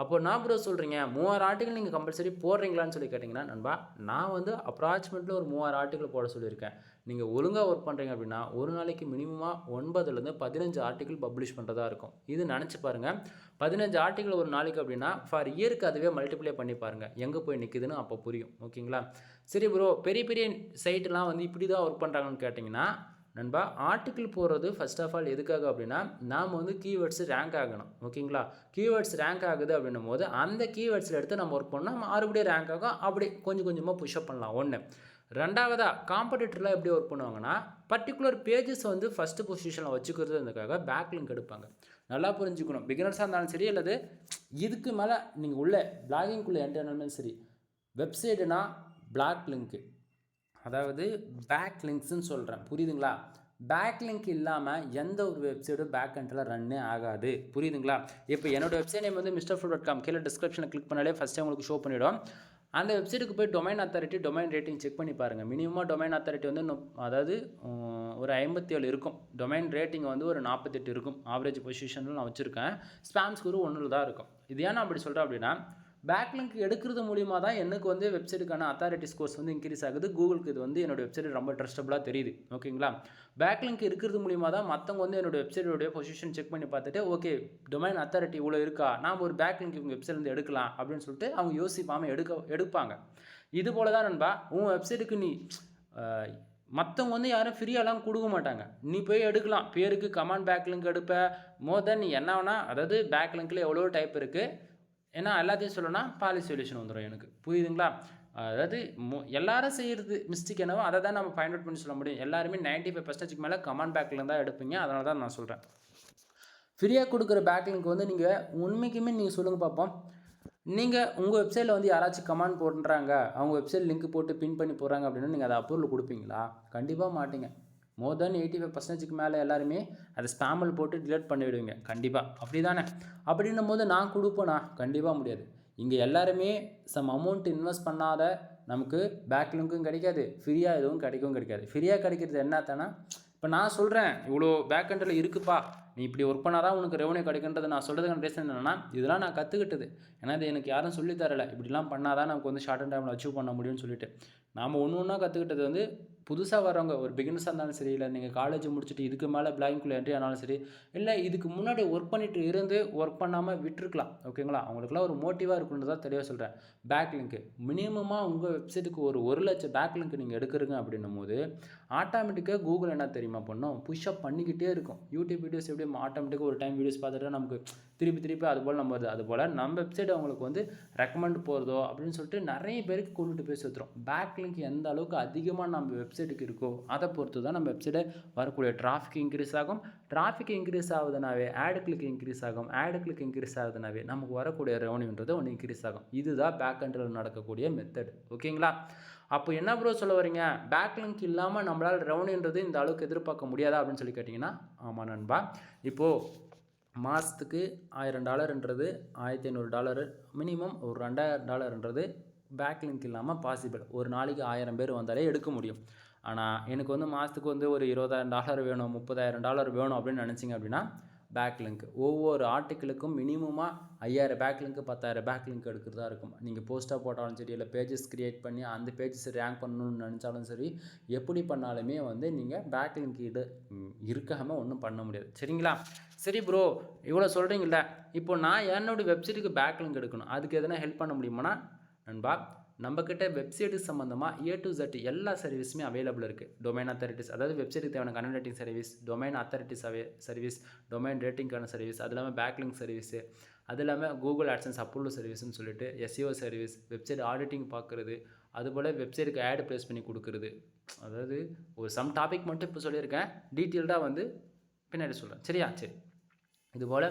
அப்போ நான் ப்ரோ சொல்கிறீங்க 3000 ஆர்டிகல் நீங்கள் கம்பல்சரி போடுறீங்களான்னு சொல்லி கேட்டிங்கன்னா நண்பா, நான் வந்து அப்ராக்சிமேட்லி ஒரு 3000 ஆர்டிகல் போட சொல்லியிருக்கேன். நீங்கள் ஒழுங்காக ஒர்க் பண்ணுறீங்க அப்படின்னா ஒரு நாளைக்கு மினிமமாக 9லேருந்து 15 ஆர்டிகல் பப்ளிஷ் பண்ணுறதா இருக்கும். இது நினச்சி பாருங்கள், 15 ஆர்டிகல் ஒரு நாளைக்கு அப்படின்னா ஃபார் இயருக்கு அதுவே மல்டிப்ளை பண்ணி பாருங்கள், எங்கே போய் நிற்குதுன்னு அப்போ புரியும். ஓகேங்களா? சரி ப்ரோ, பெரிய பெரிய சைட்டெலாம் வந்து இப்படி தான் ஒர்க் பண்ணுறாங்கன்னு கேட்டிங்கன்னா நண்பா, ஆர்டிக்கிள் போடுறது ஃபர்ஸ்ட் ஆஃப் ஆல் எதுக்காக அப்படின்னா நாம் வந்து கீவேர்ட்ஸ் ரேங்க் ஆகணும். ஓகேங்களா? கீவேர்ட்ஸ் ரேங்க் ஆகுது அப்படின்னும் போது அந்த கீவேர்ட்ஸில் எடுத்து நம்ம ஒர்க் பண்ணால் மறுபடியும் ரேங்க் ஆகும். அப்படி கொஞ்சம் கொஞ்சமாக புஷ்அப் பண்ணலாம். ஒன்று. ரெண்டாவதாக காம்படிட்டர்லாம் எப்படி ஒர்க் பண்ணுவாங்கன்னா பர்டிகுலர் பேஜஸ் வந்து ஃபஸ்ட்டு பொசிஷனில் வச்சுக்கிறதுக்காக பேக் லிங்க் எடுப்பாங்க. நல்லா புரிஞ்சுக்கணும். பிகினர்ஸாக இருந்தாலும் சரி, அல்லது இதுக்கு மேலே நீங்கள் உள்ள பிளாகிங்குள்ளே என்டர்னாலும் சரி, வெப்சைட்டுனா பிளாக் லிங்க்கு, அதாவது பேக் லிங்க்ஸ்ன்னு சொல்கிறேன். புரியுதுங்களா? பேக் லிங்க் இல்லாமல் எந்த ஒரு வெப்சைட்டும் பேக் எண்டில் ரன்னே ஆகாது. புரியுதுங்களா? இப்போ என்னோடய வெப்சைட் நேம் வந்து mrfood.com, கீழே டிஸ்கிரிப்ஷனில் கிளிக் பண்ணாலே ஃபஸ்ட்டே உங்களுக்கு ஷோ பண்ணிவிடும். அந்த வெப்சைட்டுக்கு போய் domain authority, domain rating check பண்ணி பாருங்கள். மினிமமாக டொமைன் அத்தாரிட்டி வந்து அதாவது ஒரு 57 இருக்கும். டொமைன் ரேட்டிங் வந்து ஒரு 48 இருக்கும். ஆவரேஜ் பொசிஷனில் நான் வச்சுருக்கேன். ஸ்பேம் ஸ்கோர் 1 தான் இருக்கும். இது ஏன் நான் அப்படி சொல்கிறேன் அப்படின்னா, பேக்லிங்க் எடுக்கிறது மூலிமா தான் எனக்கு வந்து வெப்சைட்டுக்கான அத்தாரிட்டி ஸ்கோர்ஸ் வந்து இன்க்ரீஸ் ஆகுது. கூகுளுக்கு இது வந்து என்னோடய வெப்சைட் ரொம்ப ட்ரஸ்டபுளாக தெரியுது. ஓகேங்களா? பேக்லிங்க் இருக்கிறது மூலிமா தான் மற்றவங்க வந்து என்னோடய வெப்சைட்டோடைய பொசிஷன் செக் பண்ணி பார்த்துட்டு, ஓகே டொமைன் அத்தாரிட்டி இவ்வளோ இருக்கா, நாம் ஒரு பேக்லிங்க் இவங்க வெப்சைட்லேருந்து எடுக்கலாம் அப்படின்னு சொல்லிட்டு அவங்க யோசிப்பாமல் எடுப்பாங்க. இது போல தான் நண்பா, உன் வெப்சைட்டுக்கு நீ மற்றவங்க வந்து யாரும் ஃப்ரீயாலாம் கொடுக்க மாட்டாங்க. நீ போய் எடுக்கலாம். பேருக்கு கமாண்ட் பேக்லிங்க் எடுப்ப, மோர் தென் நீ என்ன வேணால், அதாவது பேக்லிங்க்கில் எவ்வளோ டைப் இருக்குது. ஏன்னா எல்லாத்தையும் சொல்லணும்னா பாலி சொல்யூஷன் வந்துடும் எனக்கு. புரியுதுங்களா? அதாவது எல்லாரும் செய்கிறது மிஸ்டேக் என்னவோ அதை தான் நம்ம ஃபைண்ட் அவுட் பண்ணி சொல்ல முடியும். எல்லாருமே 95% மேலே கமாண்ட் பேக்கில் தான் எடுப்பீங்க. அதனால தான் நான் சொல்கிறேன். ஃப்ரீயாக கொடுக்குற பேக்லிங்க் வந்து நீங்கள் உண்மைக்குமே நீங்கள் சொல்லுங்கள் பார்ப்போம். நீங்கள் உங்கள் வெப்சைட்டில் வந்து யாராச்சும் கமாண்ட் போடுறாங்க, அவங்க வெப்சைட் லிங்க் போட்டு பின் பண்ணி போடுறாங்க அப்படின்னா நீங்கள் அதை அப்ரூவல் கொடுப்பீங்களா? கண்டிப்பாக மாட்டீங்க. மோர் தென் 85%க்கு மேலே எல்லாருமே அதை ஸ்பேமில் போட்டு டிலீட் பண்ணிவிடுவீங்க. கண்டிப்பாக அப்படி தானே? அப்படின்னும் போது நான் கொடுப்பேனா? கண்டிப்பாக முடியாது. இங்கே எல்லாருமே சம் அமௌண்ட் இன்வெஸ்ட் பண்ணாத நமக்கு பேக்லிங்க்கும் கிடைக்காது, ஃப்ரீயாக எதுவும் கிடைக்காது. ஃப்ரீயாக கிடைக்கிறது என்னத்தானா, இப்போ நான் சொல்கிறேன் இவ்வளோ பேக்கெண்டில் இருக்குப்பா, நீ இப்படி ஒர்க் பண்ணால் தான் உனக்கு ரெவன்யூ கிடைக்குன்றது நான் சொல்கிறதுக்கான ரீசன் என்னென்னா, இதெல்லாம் நான் கற்றுக்கிட்டது. ஏன்னா இது எனக்கு யாரும் சொல்லித்தரலை. இப்படிலாம் பண்ணால் தான் நமக்கு வந்து ஷார்ட் அண்ட் டைமில் அச்சீவ் பண்ண முடியும்னு சொல்லிட்டு நாம் ஒன்று ஒன்றா கற்றுக்கிட்டது வந்து புதுசாக வரவங்க ஒரு பிகினர்ஸாக இருந்தாலும் சரி, இல்லை நீங்கள் காலேஜ் முடிச்சுட்டு இதுக்கு மேலே பிளாகிங்குள்ளே என்ட்ரி ஆனாலும் சரி, இல்லை இதுக்கு முன்னாடி ஒர்க் பண்ணிட்டு இருந்து ஒர்க் பண்ணாமல் விட்டுருக்கலாம். ஓகேங்களா? அவங்களுக்குலாம் ஒரு மோட்டிவாக இருக்குன்றதான் தெளிவாக சொல்கிறேன். பேக்லிங்க்கு மினிமமாக உங்கள் வெப்சைட்டுக்கு ஒரு 1,00,000 பேக்லிங்க் நீங்கள் எடுக்கிறீங்க அப்படின்னும் போது ஆட்டோமேட்டிக்காக கூகுள் என்ன தெரியுமா பண்ணும், புஷ்அப் பண்ணிக்கிட்டே இருக்கும். யூடியூப் வீடியோஸ் எப்படி ஆட்டோமேட்டிக்காக ஒரு டைம் வீடியோஸ் பார்த்துட்டு நமக்கு திருப்பி அதுபோல் நம்ம வருது, அதுபோல் நம்ம வெப்சைட் அவங்களுக்கு வந்து ரெக்கமெண்ட் போகிறதோ அப்படின்னு சொல்லிட்டு நிறைய பேருக்கு கொண்டுட்டு போய் சேர்த்துறோம். பேக்லிங்க் எந்த அளவுக்கு அதிகமாக நம்ம வெப்சைட்டுக்கு இருக்கோ அதை பொறுத்து தான் நம்ம வெப்சைட்டை வரக்கூடிய டிராஃபிக் இன்க்ரீஸ் ஆகும். டிராஃபிக் இன்க்ரீஸ் ஆகுதுனாவே ஆட் கிளிக் இன்க்ரீஸ் ஆகும். ஆட் கிளிக் இன்க்ரீஸ் ஆகுதுனாவே நமக்கு வரக்கூடிய ரெவன்யூன்றது ஒன்று இன்க்ரீஸ் ஆகும். இதுதான் பேக் எண்டில் நடக்கக்கூடிய மெத்தட். ஓகேங்களா? அப்போ என்ன ப்ரோ சொல்ல வரீங்க, பேக்லிங்க் இல்லாமல் நம்மளால் ரெவன்யூன்றது இந்த அளவுக்கு எதிர்பார்க்க முடியாதா அப்படின்னு சொல்லி கேட்டிங்கன்னா, ஆமாம் நண்பா. இப்போது மாதத்துக்கு $1000ன்றது $1500 மினிமம் ஒரு $2000ன்றது பேக்லிங்க் இல்லாமல் பாசிபிள். ஒரு நாளைக்கு 1000 பேர் வந்தாலே எடுக்க முடியும். ஆனால் எனக்கு வந்து மாதத்துக்கு வந்து ஒரு $20,000 வேணும், $30,000 வேணும் அப்படின்னு நினச்சிங்க அப்படின்னா பேக்லிங்க் ஒவ்வொரு ஆர்டிக்கிளுக்கும் மினிமமாக 5000 பேக்லிங்க் 10,000 பேக்லிங்க் எடுக்கிறதா இருக்கும். நீங்கள் போஸ்ட்டாக போட்டாலும் சரி, இல்லை பேஜஸ் க்ரியேட் பண்ணி அந்த பேஜஸ் ரேங்க் பண்ணணும்னு நினச்சாலும் சரி, எப்படி பண்ணாலுமே வந்து நீங்கள் பேக்லிங்க் இருக்காமல் ஒன்றும் பண்ண முடியாது. சரிங்களா? சரி ப்ரோ, இவ்வளோ சொல்கிறீங்கள, இப்போ நான் என்னோடய வெப்சைட்டுக்கு பேக்லிங்க் எடுக்கணும், அதுக்கு எதனா ஹெல்ப் பண்ண முடியுமானா நண்பா, நம்மக்கிட்ட வெப்சைட்டு சம்மந்தமாக A to Z எல்லா சர்வீஸுமே அவைலபிள் இருக்குது. டொமைன் அத்தாரிட்டிஸ், அதாவது வெப்சைட்டுக்கு தேவையான content writing service, domain authorities service, domain ரேட்டிங்கான சர்வீஸ், அது இல்லாமல் பேக்லிங்க் சர்வீஸு, அது இல்லாமல் கூகுள் ஆட்சன்ஸ் அப்ரூவல் சர்வீஸ்னு சொல்லிட்டு SEO சர்வீஸ், வெப்சைட் ஆடிட்டிங் பார்க்குறது, அதுபோல் வெப்சைட்டுக்கு ஆட் ப்ளேஸ் பண்ணி கொடுக்குறது. அதாவது ஒரு சம் டாபிக் மட்டும் இப்போ சொல்லியிருக்கேன், டீட்டெயில்டாக வந்து பின்னாடி சொல்கிறேன். சரியா? சரி. இதுபோல்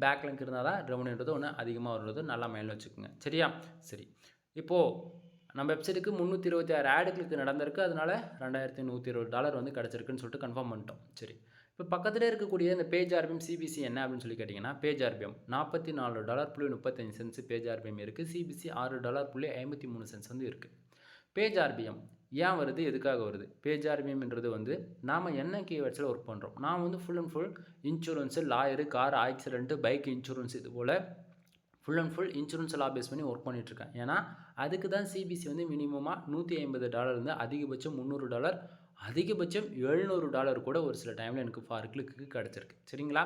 பேக்லிங்க் இருந்தால் தான் ரெவன்யூன்றது ஒன்று அதிகமாக வருவது நல்லா மைண்டில் வச்சுக்கோங்க. சரியா? சரி. இப்போது நம்ம வெப்சைட்டுக்கு 326 ஆட் கிளிக் நடந்திருக்கு. அதனால் $2120 வந்து கிடச்சிருக்குன்னு சொல்லிட்டு கன்ஃபார்ம் பண்ணிட்டோம். சரி, இப்போ பக்கத்தில் இருக்கக்கூடிய இந்த பேஜ் ஆர்பிஎம் சிபிசி என்ன அப்படின்னு சொல்லி கேட்டிங்கன்னா, பேஜ் ஆர்பிஎம் $44.35 பேஜ் ஆர்பிஎம் இருக்குது. சிபிசி $6.53 வந்து இருக்குது. பேஜ் ஆர்பிஎம் ஏன் வருது, எதுக்காக வருது? பேஜ் ஆர்பிஎம்ன்றது வந்து நாம் என்ன கீவேர்ட்ஸில் ஒர்க் பண்ணுறோம். நான் வந்து full and full insurance, lawyer, car accident, bike insurance, இது போல் full and full insurance law base பண்ணி ஒர்க் பண்ணிகிட்ருக்கேன். ஏன்னா அதுக்கு தான் சிபிசி வந்து மினிமமாக $150 அதிகபட்சம் $300, அதிகபட்சம் $700 கூட ஒரு சில டைமில் எனக்கு ஃபார் கிளிக்கு கிடச்சிருக்கு. சரிங்களா?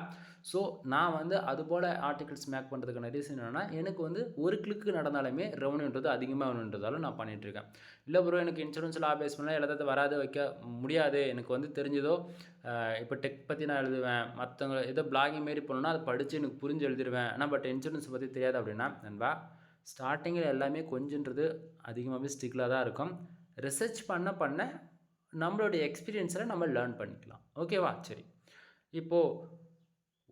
ஸோ நான் வந்து அதுபோல் ஆர்டிகல்ஸ் மேக் பண்ணுறதுக்கான ரீசன் என்னென்னா, எனக்கு வந்து ஒரு கிளிக்கு நடந்தாலுமே ரெவன்யூன்றது அதிகமாக வேணுன்றதால நான் பண்ணிகிட்ருக்கேன். இல்லை ப்ரோ எனக்கு இன்சூரன்ஸ் லா பேஸ் பண்ணால் எல்லாத்தையும் வராது வைக்க முடியாது, எனக்கு வந்து தெரிஞ்சதோ இப்போ டெக் பற்றி நான் எழுதுவேன், மற்றவங்க ஏதோ பிளாகிங் மாரி பண்ணணும்னா அதை படித்து எனக்கு புரிஞ்சு எழுதிடுவேன், ஆனால் பட் இன்சூரன்ஸ் பற்றி தெரியாது அப்படின்னா நண்பா, ஸ்டார்டிங்கில் எல்லாமே கொஞ்சன்றது அதிகமாகவே ஸ்டிக்கில் தான் இருக்கும். ரிசர்ச் பண்ண நம்மளுடைய எக்ஸ்பீரியன்ஸில் நம்ம லேர்ன் பண்ணிக்கலாம். ஓகேவா? சரி, இப்போது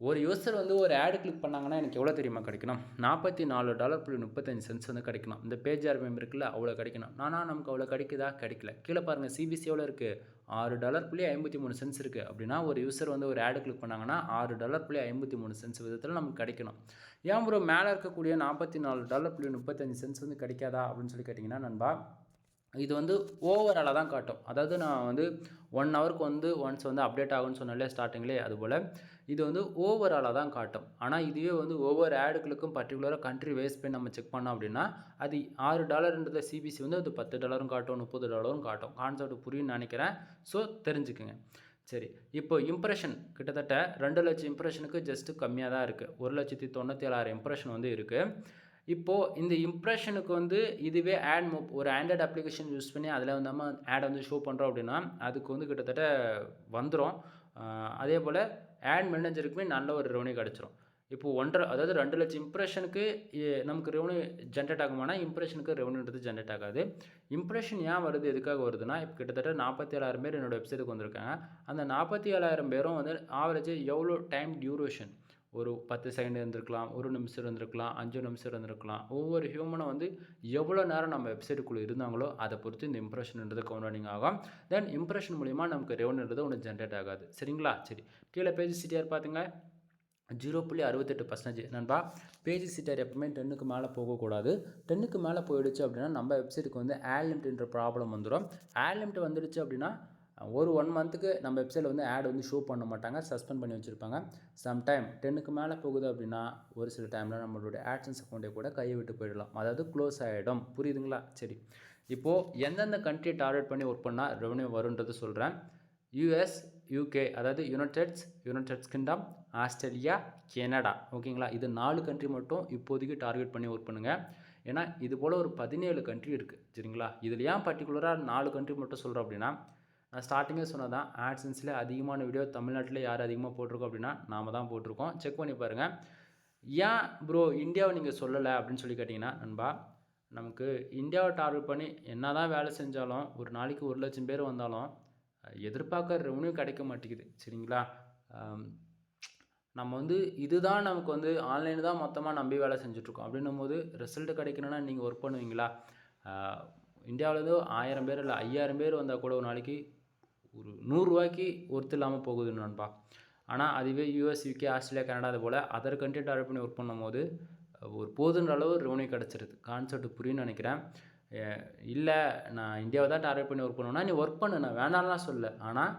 ஒரு யூசர் வந்து ஒரு ஆடு கிளிக் பண்ணாங்கன்னா எனக்கு எவ்வளோ தெரியுமா கிடைக்கணும்? $44.35 வந்து கிடைக்கணும். இந்த பேஜ் ஆர்பிஎம் இருக்குல்ல, அவ்வளோ கிடைக்கணும். நமக்கு அவ்வளோ கிடைக்குதா? கிடைக்கல. கீழே பாருங்கள், சிபிசி எவ்வளோ இருக்குது? $6.53 இருக்குது. அப்படின்னா ஒரு யூசர் வந்து ஒரு ஆடு கிளிக் பண்ணாங்கன்னா $6.53 விதத்தில் நமக்கு கிடைக்கணும். ஏன் ப்ரோ மேலே இருக்கக்கூடிய $44.35 வந்து கிடைக்காதா அப்படின்னு சொல்லி கேட்டிங்கன்னா நண்பா, இது வந்து ஓவராலாக தான் காட்டும். அதாவது நான் வந்து 1 ஹவருக்கு வந்து ஒன்ஸ் வந்து அப்டேட் ஆகும்னு சொன்னாலே ஸ்டார்டிங்லேயே, அதுபோல் இது வந்து ஓவராலாக தான் காட்டும். ஆனால் இதுவே வந்து ஒவ்வொரு ஆடுகளுக்கும் பர்டிகுலராக கண்ட்ரி வைஸ் பண்ணி நம்ம செக் பண்ணோம் அப்படின்னா, அது $6ன்றத சிபிசி வந்து அது $10 காட்டும், $30 காட்டும். கான்செப்ட் புரியும்னு நினைக்கிறேன். ஸோ தெரிஞ்சுக்குங்க. சரி, இப்போ இம்ப்ரெஷன் கிட்டத்தட்ட 2 லட்சம் இம்ப்ரெஷனுக்கு ஜஸ்ட்டு கம்மியாக தான் இருக்குது. 1,97,000 இம்ப்ரெஷன் வந்து இருக்குது. இப்போது இந்த இம்ப்ரெஷனுக்கு வந்து இதுவே ஒரு ஆண்ட்ராய்டு அப்ளிகேஷன் யூஸ் பண்ணி அதில் வந்து நம்ம ஆட் வந்து ஷோ பண்ணுறோம் அப்படின்னா அதுக்கு வந்து கிட்டத்தட்ட வந்துடும். அதே போல் ஆட் மேனேஜருக்குமே நல்ல ஒரு ரெவன்யூ கிடச்சிரும். இப்போது அதாவது 2 லட்சம் இம்ப்ரெஷனுக்கு நமக்கு ரெவன்யூ ஜென்ரேட் ஆகுமானா, இம்ப்ரெஷனுக்கு ரெவன்யூன்றது ஜென்ரேட் ஆகாது. இம்ப்ரெஷன் ஏன் வருது, எதுக்காக வருதுன்னா, இப்போ கிட்டத்தட்ட 47,000 பேர் என்னோடய வெப்சைட்டுக்கு வந்திருக்காங்க. அந்த 47,000 பேரும் வந்து ஆவரேஜ் எவ்வளோ டைம் டியூரேஷன், ஒரு 10 செகண்ட் இருந்திருக்கலாம், 1 நிமிஷம் இருந்திருக்கலாம், 5 நிமிஷம் இருந்திருக்கலாம். ஒவ்வொரு ஹியூமனும் வந்து எவ்வளோ நேரம் நம்ம வெப்சைட்டுக்குள்ளே இருந்தாங்களோ அதை பொறுத்து இந்த இம்ப்ரெஷன்ன்றது கவுண்டிங் ஆகும். தென் இம்ப்ரெஷன் மூலிமா நமக்கு ரெவன்யூன்றது ஒன்று ஜென்ரேட் ஆகாது. சரிங்களா? சரி, கீழே பேஜ் சிடிஆர் பார்த்துங்க, 0.68% நண்பா. பேஜ் சிடிஆர் எப்பவுமே 10க்கு மேலே போகக்கூடாது. 10க்கு மேலே போயிடுச்சு அப்படின்னா நம்ம வெப்சைட்டுக்கு வந்து ஆட் லிமிட்ன்ற ப்ராப்ளம் வந்துடும். ஆட் லிமிட் வந்துடுச்சு அப்படின்னா ஒரு 1 மந்த்துக்கு நம்ம வெப்சைட்டில் வந்து ஆட் வந்து ஷோ பண்ண மாட்டாங்க, சஸ்பெண்ட் பண்ணி வச்சுருப்பாங்க. சம்டைம் 10க்கு மேலே போகுது அப்படின்னா ஒரு சில டைமில் நம்மளுடைய ஆட்சன்ஸ் அக்கௌண்ட்டை கூட கையை விட்டு போயிடலாம், அதாவது க்ளோஸ் ஆகிடும். புரியுதுங்களா? சரி, இப்போது எந்தெந்த கண்ட்ரியை டார்கெட் பண்ணி ஒர்க் பண்ணால் ரெவன்யூ வருன்றது சொல்கிறேன். யூஎஸ், யூகே, அதாவது யுனைடெட் கிங்டம், ஆஸ்திரேலியா, கனடா. ஓகேங்களா? இது 4 கண்ட்ரி மட்டும் இப்போதைக்கு டார்கெட் பண்ணி ஒர்க் பண்ணுங்கள். ஏன்னா இது போல் ஒரு 17 கண்ட்ரி இருக்குது. சரிங்களா? இதில் ஏன் பர்டிகுலராக 4 கண்ட்ரி மட்டும் சொல்கிறோம் அப்படின்னா, நான் ஸ்டார்டிங்கே சொன்னதான், ஆட்சன்ஸில் அதிகமான வீடியோ தமிழ்நாட்டில் யார் அதிகமாக போட்டிருக்கோம் அப்படின்னா நாம் தான் போட்டிருக்கோம். செக் பண்ணி பாருங்கள். ஏன் ப்ரோ இந்தியாவை நீங்கள் சொல்லலை அப்படின்னு சொல்லி கேட்டிங்கன்னா நண்பா, நமக்கு இந்தியாவை டார்கெட் பண்ணி என்ன தான் வேலை செஞ்சாலும் ஒரு நாளைக்கு 1 லட்சம் பேர் வந்தாலும் எதிர்பார்க்குற ரெவன்யூ கிடைக்க மாட்டேங்குது. சரிங்களா? நம்ம வந்து இதுதான் நமக்கு வந்து ஆன்லைன் தான் மொத்தமாக நம்பி வேலை செஞ்சுட்ருக்கோம். அப்படின்னும் போது ரிசல்ட் கிடைக்கணும்னா நீங்கள் ஒர்க் பண்ணுவீங்களா? இந்தியாவிலேருந்து 1000 பேர் இல்லை 5000 பேர் வந்தால் கூட ஒரு நாளைக்கு ஒரு $100 ஒர்த்து இல்லாமல் போகுது நண்பா. ஆனால் அதுவே யூஎஸ், யூகே, ஆஸ்திரேலியா, கனடா அது போல் அதர் கண்ட்ரி டார்கெட் பண்ணி ஒர்க் பண்ணும்போது ஒரு போதுன்ற அளவு ரெவன்யூ கிடச்சிருது. கான்செப்ட் புரியும்னு நினைக்கிறேன். இல்லை நான் இந்தியாவை தான் டார்கெட் பண்ணி ஒர்க் பண்ணுவேன்னா நீ ஒர்க் பண்ணு, நான் வேணாம்லாம் சொல்லலை. ஆனால்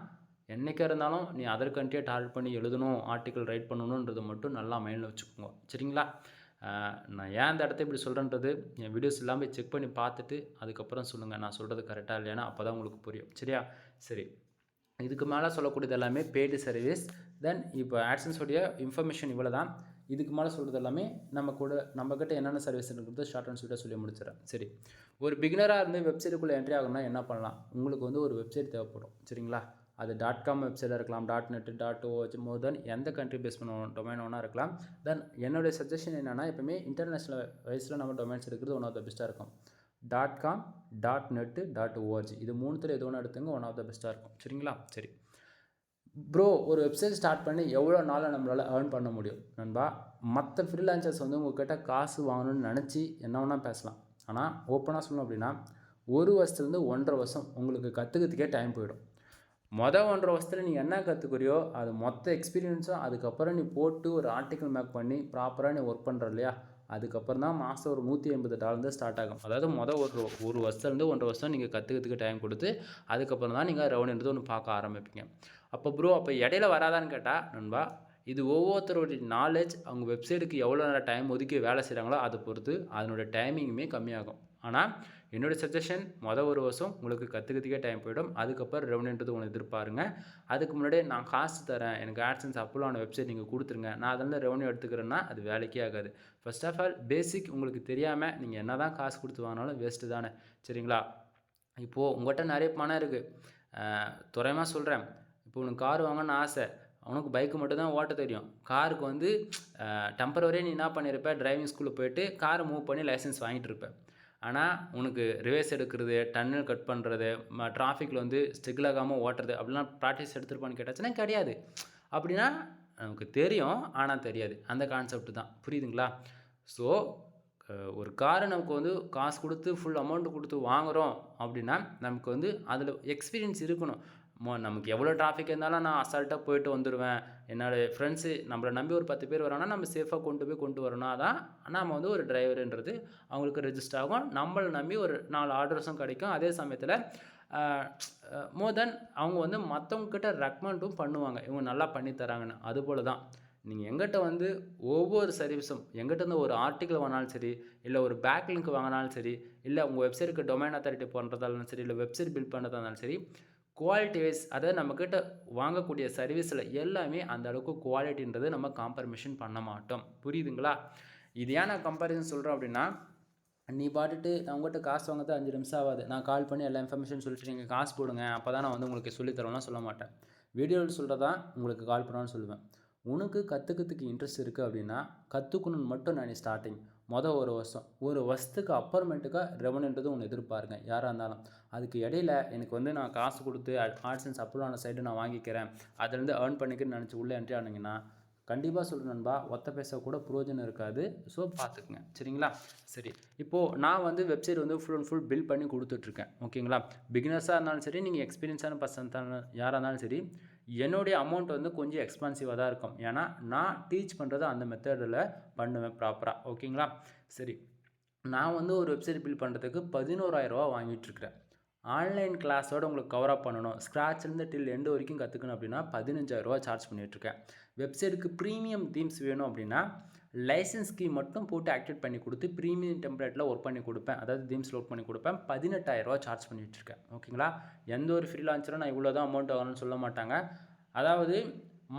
என்றைக்கா இருந்தாலும் நீ அதர் கண்ட்ரியை டார்கெட் பண்ணி எழுதணும், ஆர்டிக்கல் ரைட் பண்ணணுன்றது மட்டும் நல்லா மைண்டில் வச்சுக்கோங்க. சரிங்களா? நான் ஏன் அந்த இடத்த இப்படி சொல்கிறேன்றது என் வீடியோஸ் எல்லாமே செக் பண்ணி பார்த்துட்டு அதுக்கப்புறம் சொல்லுங்கள் நான் சொல்கிறது கரெக்டாக இல்லையானா, அப்போ தான் உங்களுக்கு புரியும். சரியா? சரி, இதுக்கு மேலே சொல்லக்கூடியது எல்லாமே பெய்டு சர்வீஸ். தென் இப்போ ஆட்சன்ஸோடைய இன்ஃபர்மேஷன் இவ்வளோ தான். இதுக்கு மேலே சொல்கிறது எல்லாமே நம்மக்கிட்ட என்னென்ன சர்வீஸ் இருக்கிறது ஷார்ட் அண்ட் ஸ்வீட்டாக சொல்லி முடிச்சிடறேன். சரி, ஒரு பிகினராக இருந்து வெப்சைட்டுக்குள்ளே என்ட்ரி ஆகணும்னா என்ன பண்ணலாம்? உங்களுக்கு வந்து ஒரு வெப்சைட் தேவைப்படும். சரிங்களா? அது .com வெப்சைட்டாக இருக்கலாம், .net, .org, மோர் தென் எந்த கண்ட்ரி பேஸ் பண்ண டொமைன் ஒன்றா இருக்கலாம். தென் என்னுடைய சஜஷன் என்னென்னா, எப்பவுமே இன்டர்நேஷ்னல் வைஸில் நம்ம டொமைன்ஸ் இருக்கிறது ஒன் ஆஃப் த பெஸ்ட்டாக இருக்கும். .com, .net, .org இது 3த்தில் எது ஒன்று எடுத்துங்க, ஒன் ஆஃப் த பெஸ்ட்டாக இருக்கும். சரிங்களா? சரி ப்ரோ, ஒரு வெப்சைட் ஸ்டார்ட் பண்ணி எவ்வளோ நாளில் நம்மளால் ஏர்ன் பண்ண முடியும்? நண்பா, மற்ற ஃப்ரீலான்சர்ஸ் வந்து உங்கள்கிட்ட காசு வாங்கணும்னு நினச்சி என்ன வேணால் பேசலாம். ஆனால் ஓப்பனாக சொல்லணும் அப்படின்னா 1 வருஷத்துலேருந்து 1.5 வருஷம் உங்களுக்கு கற்றுக்கிறதுக்கே டைம் போயிடும். 1.5 வருஷத்தில் நீ என்ன கற்றுக்குறியோ அது மொத்த எக்ஸ்பீரியன்ஸும் அதுக்கப்புறம் நீ போட்டு ஒரு ஆர்டிக்கல் மேக் பண்ணி ப்ராப்பராக நீ ஒர்க் பண்ணுற இல்லையா, அதுக்கப்புறம் தான் மாதம் ஒரு $150 ஸ்டார்ட் ஆகும். அதாவது ஒரு வருஷத்துலேருந்து 1.5 வருஷம் நீங்கள் கற்றுக்கிறதுக்கு டைம் கொடுத்து அதுக்கப்புறம் தான் நீங்கள் ரெவன்யூன்றது ஒன்று பார்க்க ஆரம்பிப்பீங்க. அப்போ ப்ரோ அப்போ இடையில வராதான்னு கேட்டால் நண்பா, இது ஒவ்வொருத்தருடைய நாலேஜ், அவங்க வெப்சைட்டுக்கு எவ்வளோ நேரம் டைம் ஒதுக்கி வேலை செய்கிறாங்களோ அதை பொறுத்து அதனோட டைமிங்குமே கம்மியாகும். ஆனால் என்னோடய சஜஷன் ஒரு வருஷம் உங்களுக்கு கற்றுக்கிறதுக்கே டைம் போயிடும். அதுக்கப்புறம் ரெவன்யூன்றது ஒன்று எதிர்பாருங்க. அதுக்கு முன்னாடியே நான் காசு தரேன், எனக்கு ஆட்சன்ஸ் அப்லோட் ஆன வெப்சைட் நீங்கள் கொடுத்துருங்க, நான் அதில் ரெவன்யூ எடுத்துக்கிறேன்னா அது வேலைக்கே ஆகாது. ஃபர்ஸ்ட் ஆஃப் ஆல் பேசிக் உங்களுக்கு தெரியாமல் நீங்கள் என்ன தான் காசு கொடுத்து வாங்கினாலும் வேஸ்ட்டு தானே. சரிங்களா? இப்போது உங்கள்கிட்ட நிறைய பணம் இருக்குது, துறையமாக சொல்கிறேன். இப்போ உனக்கு கார் வாங்கணும்னு ஆசை, அவனுக்கு பைக்கு மட்டும் தான் ஓட்ட தெரியும். காருக்கு வந்து டெம்பரவரியாக நீ என்ன பண்ணியிருப்ப, டிரைவிங் ஸ்கூலில் போய்ட்டு காரை மூவ் பண்ணி லைசன்ஸ் வாங்கிட்டு இருப்பேன். ஆனால் உனக்கு ரிவர்ஸ் எடுக்கிறது, டன்னல் கட் பண்ணுறது, டிராஃபிக்கில் வந்து ஸ்ட்ரிகிள் ஆகாமல் ஓட்டுறது அப்படிலாம் ப்ராக்டிஸ் எடுத்துருப்பான்னு கேட்டாச்சுன்னா கிடையாது. அப்படின்னா நமக்கு தெரியும் ஆனால் தெரியாது, அந்த கான்செப்ட் தான். புரியுதுங்களா? ஸோ ஒரு காரை நமக்கு வந்து காசு கொடுத்து ஃபுல் அமௌண்ட்டு கொடுத்து வாங்குகிறோம் அப்படின்னா நமக்கு வந்து அதில் எக்ஸ்பீரியன்ஸ் இருக்கணும். நமக்கு எவ்வளோ டிராஃபிக் இருந்தாலும் நான் அசால்ட்டாக போயிட்டு வந்துடுவேன். என்னோடய ஃப்ரெண்ட்ஸு நம்மளை நம்பி ஒரு 10 பேர் வராங்கன்னா நம்ம சேஃபாக கொண்டு வரணும். அதான் நம்ம வந்து ஒரு டிரைவருன்றது அவங்களுக்கு ரெஜிஸ்டர் ஆகும். நம்மளை நம்பி ஒரு 4 ஆர்டர்ஸும் கிடைக்கும். அதே சமயத்தில் மோர் தென் அவங்க வந்து மற்றவங்கக்கிட்ட ரெக்கமெண்டும் பண்ணுவாங்க, இவங்க நல்லா பண்ணி தராங்கன்னு. அதுபோல் தான் நீங்கள் எங்கிட்ட வந்து ஒவ்வொரு சர்வீஸும் எங்கிட்ட ஒரு ஆர்டிக்கல் வாங்கினாலும் சரி, இல்லை ஒரு பேக் லிங்க் வாங்கினாலும் சரி, இல்லை உங்கள் வெப்சைட்டுக்கு டொமைன் அத்தாரிட்டி பண்ணுறதாலும் சரி, இல்லை வெப்சைட் பில்ட் பண்ணுறதா இருந்தாலும் சரி, குவாலிட்டி வைஸ் அதாவது நம்மக்கிட்ட வாங்கக்கூடிய சர்வீஸில் எல்லாமே அந்த அளவுக்கு குவாலிட்டின்றது நம்ம காம்ப்ரமைஷன் பண்ண மாட்டோம். புரியுதுங்களா? இது ஏன் நான் கம்பேரிசன் சொல்கிறேன் அப்படின்னா, நீ பாட்டுட்டு நான் உங்கள்கிட்ட காசு வாங்கிறது 5 நிமிஷம் ஆகாது, நான் கால் பண்ணி எல்லா இன்ஃபர்மேஷன் சொல்லிட்டு நீங்கள் காசு போடுங்க அப்போ தான் நான் வந்து உங்களுக்கு சொல்லித்தரேன்னா சொல்ல மாட்டேன். வீடியோவில் சொல்கிறதா உங்களுக்கு கால் பண்ணான்னு சொல்லுவேன். உனக்கு கற்றுக்கிறதுக்கு இன்ட்ரெஸ்ட் இருக்குது அப்படின்னா கற்றுக்கணுன்னு மட்டும் நான் ஸ்டார்டிங் ஒரு வருஷம், ஒரு வருஷத்துக்கு அப்புறமேட்டுக்கா ரெவன்யூன்றது ஒன்று எதிர்பாருங்க யாராக இருந்தாலும். அதுக்கு இடையில எனக்கு வந்து நான் காசு கொடுத்து ஆட்சன்ஸ் அப்லோட் ஆன சைடு நான் வாங்கிக்கிறேன், அதுலேருந்து ஏர்ன் பண்ணிக்கிறேன்னு நினச்சி உள்ளே என்ட்ரி ஆனீங்கன்னா கண்டிப்பாக சொல்கிறேன் நண்பா, ஒத்த பைசா கூட பிரயோஜனம் இருக்காது. ஸோ பார்த்துக்குங்க. சரிங்களா? சரி, இப்போது நான் வந்து வெப்சைட் வந்து ஃபுல் அண்ட் ஃபுல் பில்ட் பண்ணி கொடுத்துட்ருக்கேன். ஓகேங்களா? பிகினர்ஸாக இருந்தாலும் சரி, நீங்கள் எக்ஸ்பீரியன்ஸான பர்சன் தான் யாராக இருந்தாலும் சரி, என்னுடைய அமௌண்ட் வந்து கொஞ்சம் எக்ஸ்பென்சிவாக தான் இருக்கும். ஏன்னா நான் டீச் பண்ணுறது அந்த மெத்தடில் பண்ணுவேன் ப்ராப்பராக. ஓகேங்களா? சரி, நான் வந்து ஒரு வெப்சைட் பில்ட் பண்ணுறதுக்கு 11,000 வாங்கிட்டுருக்கிறேன். ஆன்லைன் கிளாஸோடு உங்களுக்கு கவர் அப் பண்ணணும், ஸ்க்ராட்ச்லேருந்து டில் எண்டு வரைக்கும் கற்றுக்கணும் அப்படின்னா 15,000 சார்ஜ் பண்ணிகிட்ருக்கேன். வெப்சைட்டுக்கு ப்ரீமியம் தீம்ஸ் வேணும் அப்படின்னா லைசன்ஸ் கீ மட்டும் போட்டு ஆக்டிவேட் பண்ணி கொடுத்து ப்ரீமியம் டெம்ப்ளேட்டில் ஒர்க் பண்ணி கொடுப்பேன், அதாவது தீம்ஸில் ஒர்க் பண்ணி கொடுப்பேன். 18,000 சார்ஜ் பண்ணிகிட்ருக்கேன். ஓகேங்களா? எந்த ஒரு ஃப்ரீலான்சரும் நான் இவ்வளோ தான் அமௌண்ட் ஆகணும்னு சொல்ல மாட்டாங்க. அதாவது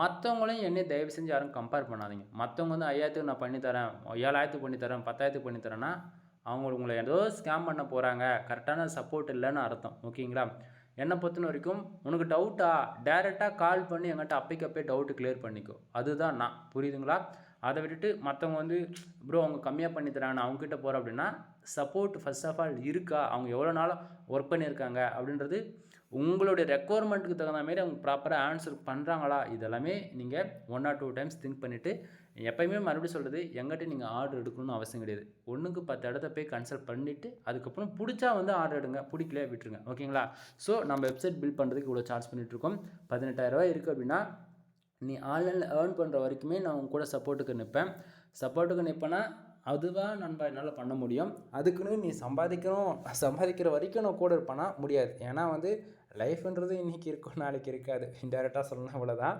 மற்றவங்களையும் என்னை தயவு செஞ்சு யாரும் கம்பேர் பண்ணாதீங்க. மற்றவங்க வந்து 5,000 நான் பண்ணித்தரேன், 7,000 பண்ணித்தரேன், 10,000 பண்ணித்தரேன்னா அவங்க உங்களை ஏதோ ஸ்கேம் பண்ண போகிறாங்க, கரெக்டான சப்போர்ட் இல்லைன்னு அர்த்தம். ஓகேங்களா? என்னை பொறுத்த வரைக்கும் உனக்கு டவுட்டா டேரெக்டாக கால் பண்ணி என்கிட்ட அப்பைக்கப்பே டவுட்டு கிளியர் பண்ணிக்கோ, அதுதான் நான். புரியுதுங்களா? அதை விட்டுட்டு மற்றவங்க வந்து ப்ரோ அவங்க கம்மியாக பண்ணி தராங்க அவங்ககிட்ட போகிறோம் அப்படின்னா சப்போர்ட் ஃபர்ஸ்ட் ஆஃப் ஆல் இருக்கா, அவங்க எவ்வளோ நாளாக ஒர்க் பண்ணியிருக்காங்க அப்படின்றது உங்களுடைய ரெக்குவயர்மெண்ட்டுக்கு தகுந்த மாரி அவங்க ப்ராப்பராக ஆன்சர் பண்ணுறாங்களா, இதெல்லாமே நீங்கள் 1 or 2 டைம்ஸ் திங்க் பண்ணிவிட்டு எப்போயுமே மறுபடியும் சொல்கிறது, எங்கிட்ட நீங்கள் ஆர்டர் எடுக்கணும்னு அவசியம் கிடையாது. 1க்கு 10 இடத்த போய் கன்சல்ட் பண்ணிவிட்டு அதுக்கப்புறம் பிடிச்சா வந்து ஆர்டர் எடுங்க, பிடிக்கலையா விட்டுருங்க. ஓகேங்களா? ஸோ நம்ம வெப்சைட் பில்ட் பண்ணுறதுக்கு இவ்வளோ சார்ஜ் பண்ணிகிட்ருக்கோம். 18,000 இருக்குது அப்படின்னா நீ ஆன்லைனில் ஏர்ன் பண்ணுற வரைக்குமே நான் உங்க கூட சப்போர்ட்டுக்கு நிற்பேன்னா அதுதான் நண்பா என்னால் பண்ண முடியும். அதுக்குன்னு நீ சம்பாதிக்கிற வரைக்கும் நான் கூட இருப்பேனா முடியாது. ஏன்னா வந்து லைஃப்ன்றது இன்றைக்கி இருக்கும் நாளைக்கு இருக்காது. இன்டெரக்டாக சொல்லணும் அவ்வளோதான்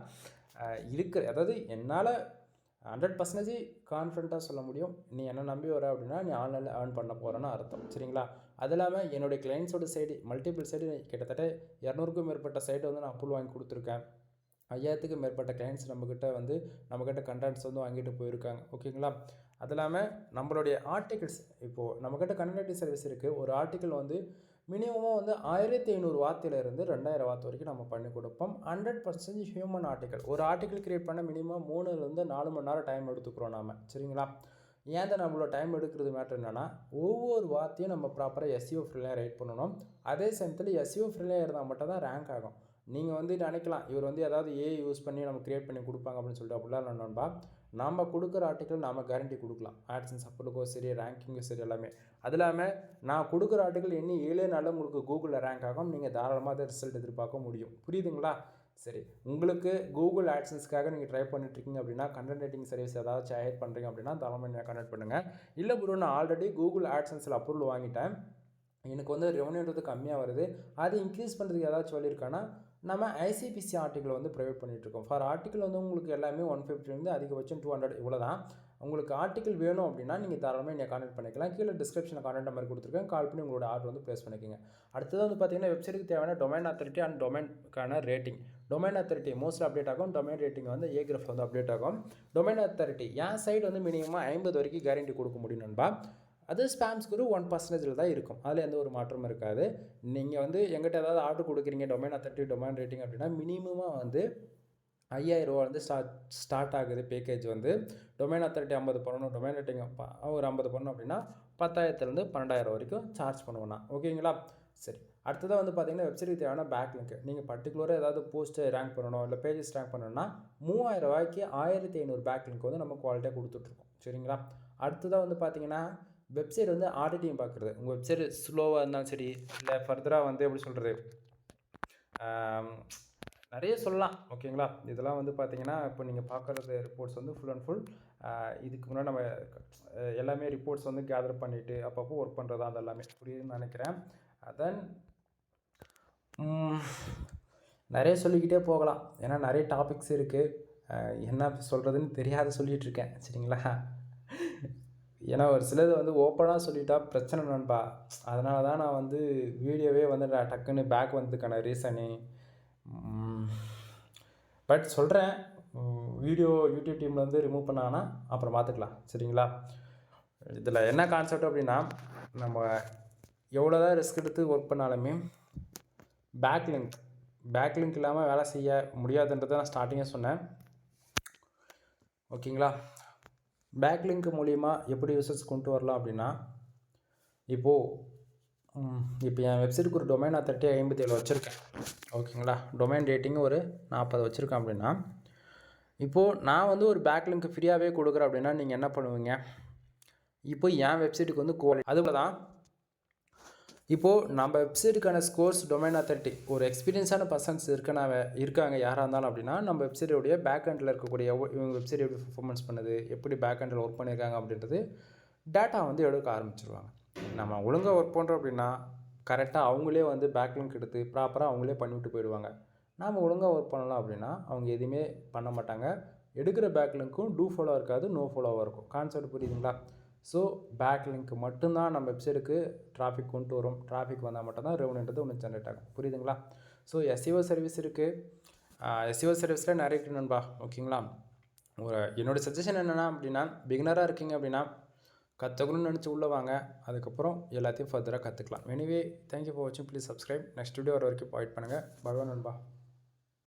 அதாவது என்னால் 100% கான்ஃபிடண்ட்டாக சொல்ல முடியும். நீ என்ன நம்பி வர அப்படின்னா நீ ஆன்லைனில் ஏர்ன் பண்ண போகிறேன்னு அர்த்தம். சரிங்களா? அது இல்லாமல் என்னுடைய கிளைண்ட்ஸோட சைடு மல்டிபிள் சைடு கிட்டத்தட்ட 200க்கும் மேற்பட்ட சைடு வந்து நான் அப்ரூவல் வாங்கி கொடுத்துருக்கேன். 5,000க்கும் மேற்பட்ட கிளைண்ட்ஸ் நம்மக்கிட்ட கண்டென்ட்ஸ் வந்து வாங்கிட்டு போயிருக்காங்க. ஓகேங்களா? அது இல்லாமல் நம்மளுடைய ஆர்டிகிள்ஸ் இப்போது நம்மக்கிட்ட கண்டென்ட் சர்வீஸ் இருக்குது. ஒரு ஆர்டிக்கிள் வந்து மினிமமாக வந்து 1,500 வார்த்தையிலேருந்து 2,000 வார்த்தை வரைக்கும் நம்ம பண்ணி கொடுப்போம். 100% ஹியூமன் ஆர்டிக்கல். ஒரு ஆர்டிக்கல் க்ரியேட் பண்ண மினிமம் 3லேருந்து 4 மணி நேரம் டைம் எடுத்துக்கிறோம் நாம். சரிங்களா? ஏன் தான் நம்மளோட டைம் எடுக்கிறது மேட்டர் என்னென்னா, ஒவ்வொரு வார்த்தையும் நம்ம ப்ராப்பராக SEO ஃப்ரீயாக ரைட் பண்ணணும். அதே சமயத்தில் SEO ஃப்ரீயாக இருந்தால் மட்டும் தான் ரேங்க் ஆகும். நீங்கள் வந்து நினைக்கலாம் இவர் வந்து ஏதாவது AI யூஸ் பண்ணி நம்ம க்ரியேட் பண்ணி கொடுப்பாங்க அப்படின்னு சொல்லிட்டு, அப்படிலாம் இல்லை நண்பா. நம்ம கொடுக்குற ஆர்டிக்கல் நாம் கேரண்டி கொடுக்கலாம். ஆட்சன்ஸ் சப்போர்ட்டுக்கோ சரி, ரேங்கிங்கோ சரி, எல்லாமே. அது இல்லாமல் நான் கொடுக்குற ஆர்டிக்கல் இன்னும் 7 நாளில் உங்களுக்கு கூகுளில் ரேங்க் ஆகும். நீங்கள் தாராளமாக அதை ரிசல்ட் எதிர்பார்க்க முடியும். புரியுதுங்களா? சரி, உங்களுக்கு கூகுள் ஆட்சன்ஸ்க்காக நீங்கள் ட்ரை பண்ணிட்டுருக்கீங்க அப்படின்னா, கண்டென்ட் ரைட்டிங் சர்வீஸ் ஏதாச்சும் ஹையர் பண்ணுறீங்க அப்படின்னா தாராளமாக நீங்கள் கனெக்ட் பண்ணுங்கள். இல்லை ப்ரோ நான் ஆல்ரெடி கூகுள் ஆட்சன்ஸில் அப்ரூவல் வாங்கிட்டேன், எனக்கு வந்து ரெவன்யூன்றது கம்மியாக வருது, அது இன்க்ரீஸ் பண்ணுறதுக்கு ஏதாச்சும் வழி இருக்கான்னா, நம்ம ஐசிபிசி ஆர்டிக்கிள் வந்து ப்ரொவைட் பண்ணிகிட்ருக்கோம். ஃபார் ஆர்டிக்கிள் வந்து உங்களுக்கு எல்லாமே 150 அதிகபட்சம் 200 இவ்வளோ தான். உங்களுக்கு ஆர்டிக்கிள் வேணும் அப்படின்னா நீங்கள் தாராளமாக என்னை கான்டெக்ட் பண்ணிக்கலாம். கீழே டிஸ்கிரிப்ஷனில் கான்டெக்ட் நம்பர் கொடுத்துருக்கேன், கால் பண்ணி உங்களோட ஆர்டர் வந்து ப்ளேஸ் பண்ணிக்கோங்க. அடுத்தது வந்து பார்த்தீங்கன்னா வெப்சைட்டுக்கு தேவையான டொமைன் அத்தாரிட்டி அண்ட் டொமைனுக்கான rating. Domain authority mostly update ஆகும், டொமைன் ரேட்டிங் வந்து ஏகிராஃப் வந்து அப்டேட் ஆகும். டொமைன் அத்தாரிட்டி என் சைடு வந்து மினிமமாக 50 வரைக்கும் கேரண்டி கொடுக்க முடியும் நண்பா. அது ஸ்பேம்ஸ்க்கு ஒரு 1% தான் இருக்கும், அதில் எந்த ஒரு மாற்றமும் இருக்காது. நீங்கள் வந்து எங்கிட்ட ஏதாவது ஆர்டர் கொடுக்குறீங்க டொமைன் அத்தாரிட்டி டொமைன் ரேட்டிங் அப்படின்னா மினிமமாக வந்து 5000 ரூபா வந்து ஸ்டார்ட் ஆகுது பேக்கேஜ் வந்து. டொமைன் அத்தாரிட்டி 50 பண்ணணும், டொமைன் ரேட்டிங் ஒரு 50 பண்ணணும் அப்படின்னா 10,000 12,000 வரைக்கும் சார்ஜ் பண்ணுவேண்ணா. ஓகேங்களா? சரி, அடுத்ததாக வந்து பார்த்தீங்கன்னா வெப்சைட்டுக்கு தேவையான பேக் லிங்க். நீங்கள் பர்டிகுலராக ஏதாவது போஸ்ட்டு ரேங்க் பண்ணணும், இல்லை பேஜஸ் ரேங்க் பண்ணணும்னா 3000 ரூபாய்க்கு 1500 பேக் லிங்க் வந்து நம்ம குவாலிட்டியாக கொடுத்துட்ருக்கோம். சரிங்களா? அடுத்ததாக வந்து பார்த்தீங்கன்னா வெப்சைட் வந்து ஆடிட்டிங் பார்க்குறது. உங்கள் வெப்சைட் ஸ்லோவாக இருந்தாலும் சரி, இல்லை ஃபர்தராக வந்து எப்படி சொல்கிறது, நிறைய சொல்லலாம். ஓகேங்களா? இதெல்லாம் வந்து பார்த்தீங்கன்னா இப்போ நீங்கள் பார்க்குறது ரிப்போர்ட்ஸ் வந்து ஃபுல் அண்ட் ஃபுல் இதுக்கு முன்னாடி நம்ம எல்லாமே ரிப்போர்ட்ஸ் வந்து கேதர் பண்ணிவிட்டு அப்பப்போ ஒர்க் பண்ணுறதா அது எல்லாமே புரியுதுன்னு நினைக்கிறேன். தென் நிறைய சொல்லிக்கிட்டே போகலாம், ஏன்னா நிறைய டாபிக்ஸ் இருக்குது. என்ன சொல்கிறதுன்னு தெரியாத சொல்லிகிட்ருக்கேன். சரிங்களா? ஏன்னா ஒரு சிலது வந்து ஓப்பனாக சொல்லிட்டா பிரச்சனை நண்பா. அதனால தான் நான் வந்து வீடியோவே வந்து நான் டக்குன்னு பேக் வந்ததுக்கான ரீசனு. பட் சொல்கிறேன், வீடியோ யூடியூப் டீமில் வந்து ரிமூவ் பண்ணாங்கன்னா அப்புறம் பார்த்துக்கலாம். சரிங்களா? இதில் என்ன கான்செப்ட் அப்படின்னா, நம்ம எவ்வளோ தான் ரிஸ்க் எடுத்து ஒர்க் பண்ணாலுமே பேக் லிங்க் இல்லாமல் வேலை செய்ய முடியாதுன்றதை நான் ஸ்டார்டிங்கே சொன்னேன். ஓகேங்களா? பேக் லிங்க் மூலிமா எப்படி யூசர்ஸ் கொண்டு வரலாம் அப்படின்னா, இப்போ என் வெப்சைட்டுக்கு ஒரு டொமைன் அத்தாரிட்டி 57 வச்சுருக்கேன். ஓகேங்களா? டொமைன் ரேட்டிங் ஒரு 40 வச்சுருக்கேன் அப்படின்னா, இப்போது நான் வந்து ஒரு பேக் லிங்க் ஃப்ரீயாகவே கொடுக்குறேன் அப்படின்னா நீங்கள் என்ன பண்ணுவீங்க? இப்போ என் வெப்சைட்டுக்கு வந்து அதுபோல் தான் இப்போது நம்ம வெப்சைட்டுக்கான ஸ்கோர்ஸ் டொமைன் அத்தாரிட்டி ஒரு எக்ஸ்பீரியன்ஸான பர்சன்ஸ் இருக்காங்க யாராக இருந்தாலும் அப்படின்னா, நம்ம வெப்சைட்டோடைய பேக் ஹேண்டில் இருக்கக்கூடிய இவங்க வெப்சைட் எப்படி பர்ஃபார்மன்ஸ் பண்ணுது, எப்படி பேக் ஹேண்டில் ஒர்க் பண்ணியிருக்காங்க அப்படின்றது டேட்டா வந்து எடுக்க ஆரம்பிச்சிருவாங்க. நம்ம ஒழுங்காக ஒர்க் பண்ணுறோம் அப்படின்னா கரெக்டாக அவங்களே வந்து பேக் லிங்க் எடுத்து ப்ராப்பராக அவங்களே பண்ணிவிட்டு போயிடுவாங்க. நாம் ஒழுங்காக ஒர்க் பண்ணலாம் அப்படின்னா அவங்க எதுவுமே பண்ண மாட்டாங்க. எடுக்கிற பேக் லிங்க்கும் டூ ஃபாலோ இருக்காது, நோ ஃபாலோவாக இருக்கும். கான்செப்ட் புரியுதுங்களா? ஸோ பேக் லிங்க் மட்டும்தான் நம்ம வெப்சைட்டுக்கு டிராஃபிக் கொண்டு வரும். டிராஃபிக் வந்தால் மட்டும்தான் ரெவன்யூன்றது ஒன்று ஜென்ரேட் ஆகும். புரியுதுங்களா? ஸோ எஸ்இஓ சர்வீஸ் இருக்குது. எஸ்இஓ சர்வீஸில் நிறைய இருக்குது நண்பா. ஓகேங்களா? என்னோடய சஜஷன் என்னென்னா அப்படின்னா, பிகினராக இருக்கீங்க அப்படின்னா கற்றுக்கணும்னு நினச்சி உள்ளே வாங்க, அதுக்கப்புறம் எல்லாத்தையும் ஃபர்தராக கற்றுக்கலாம். எனிவே தேங்க்யூ ஃபார் வாட்சிங். Please subscribe. நெக்ஸ்ட் வீடியோ வர வரைக்கும் வெயிட் பண்ணுங்கள். பை நண்பா.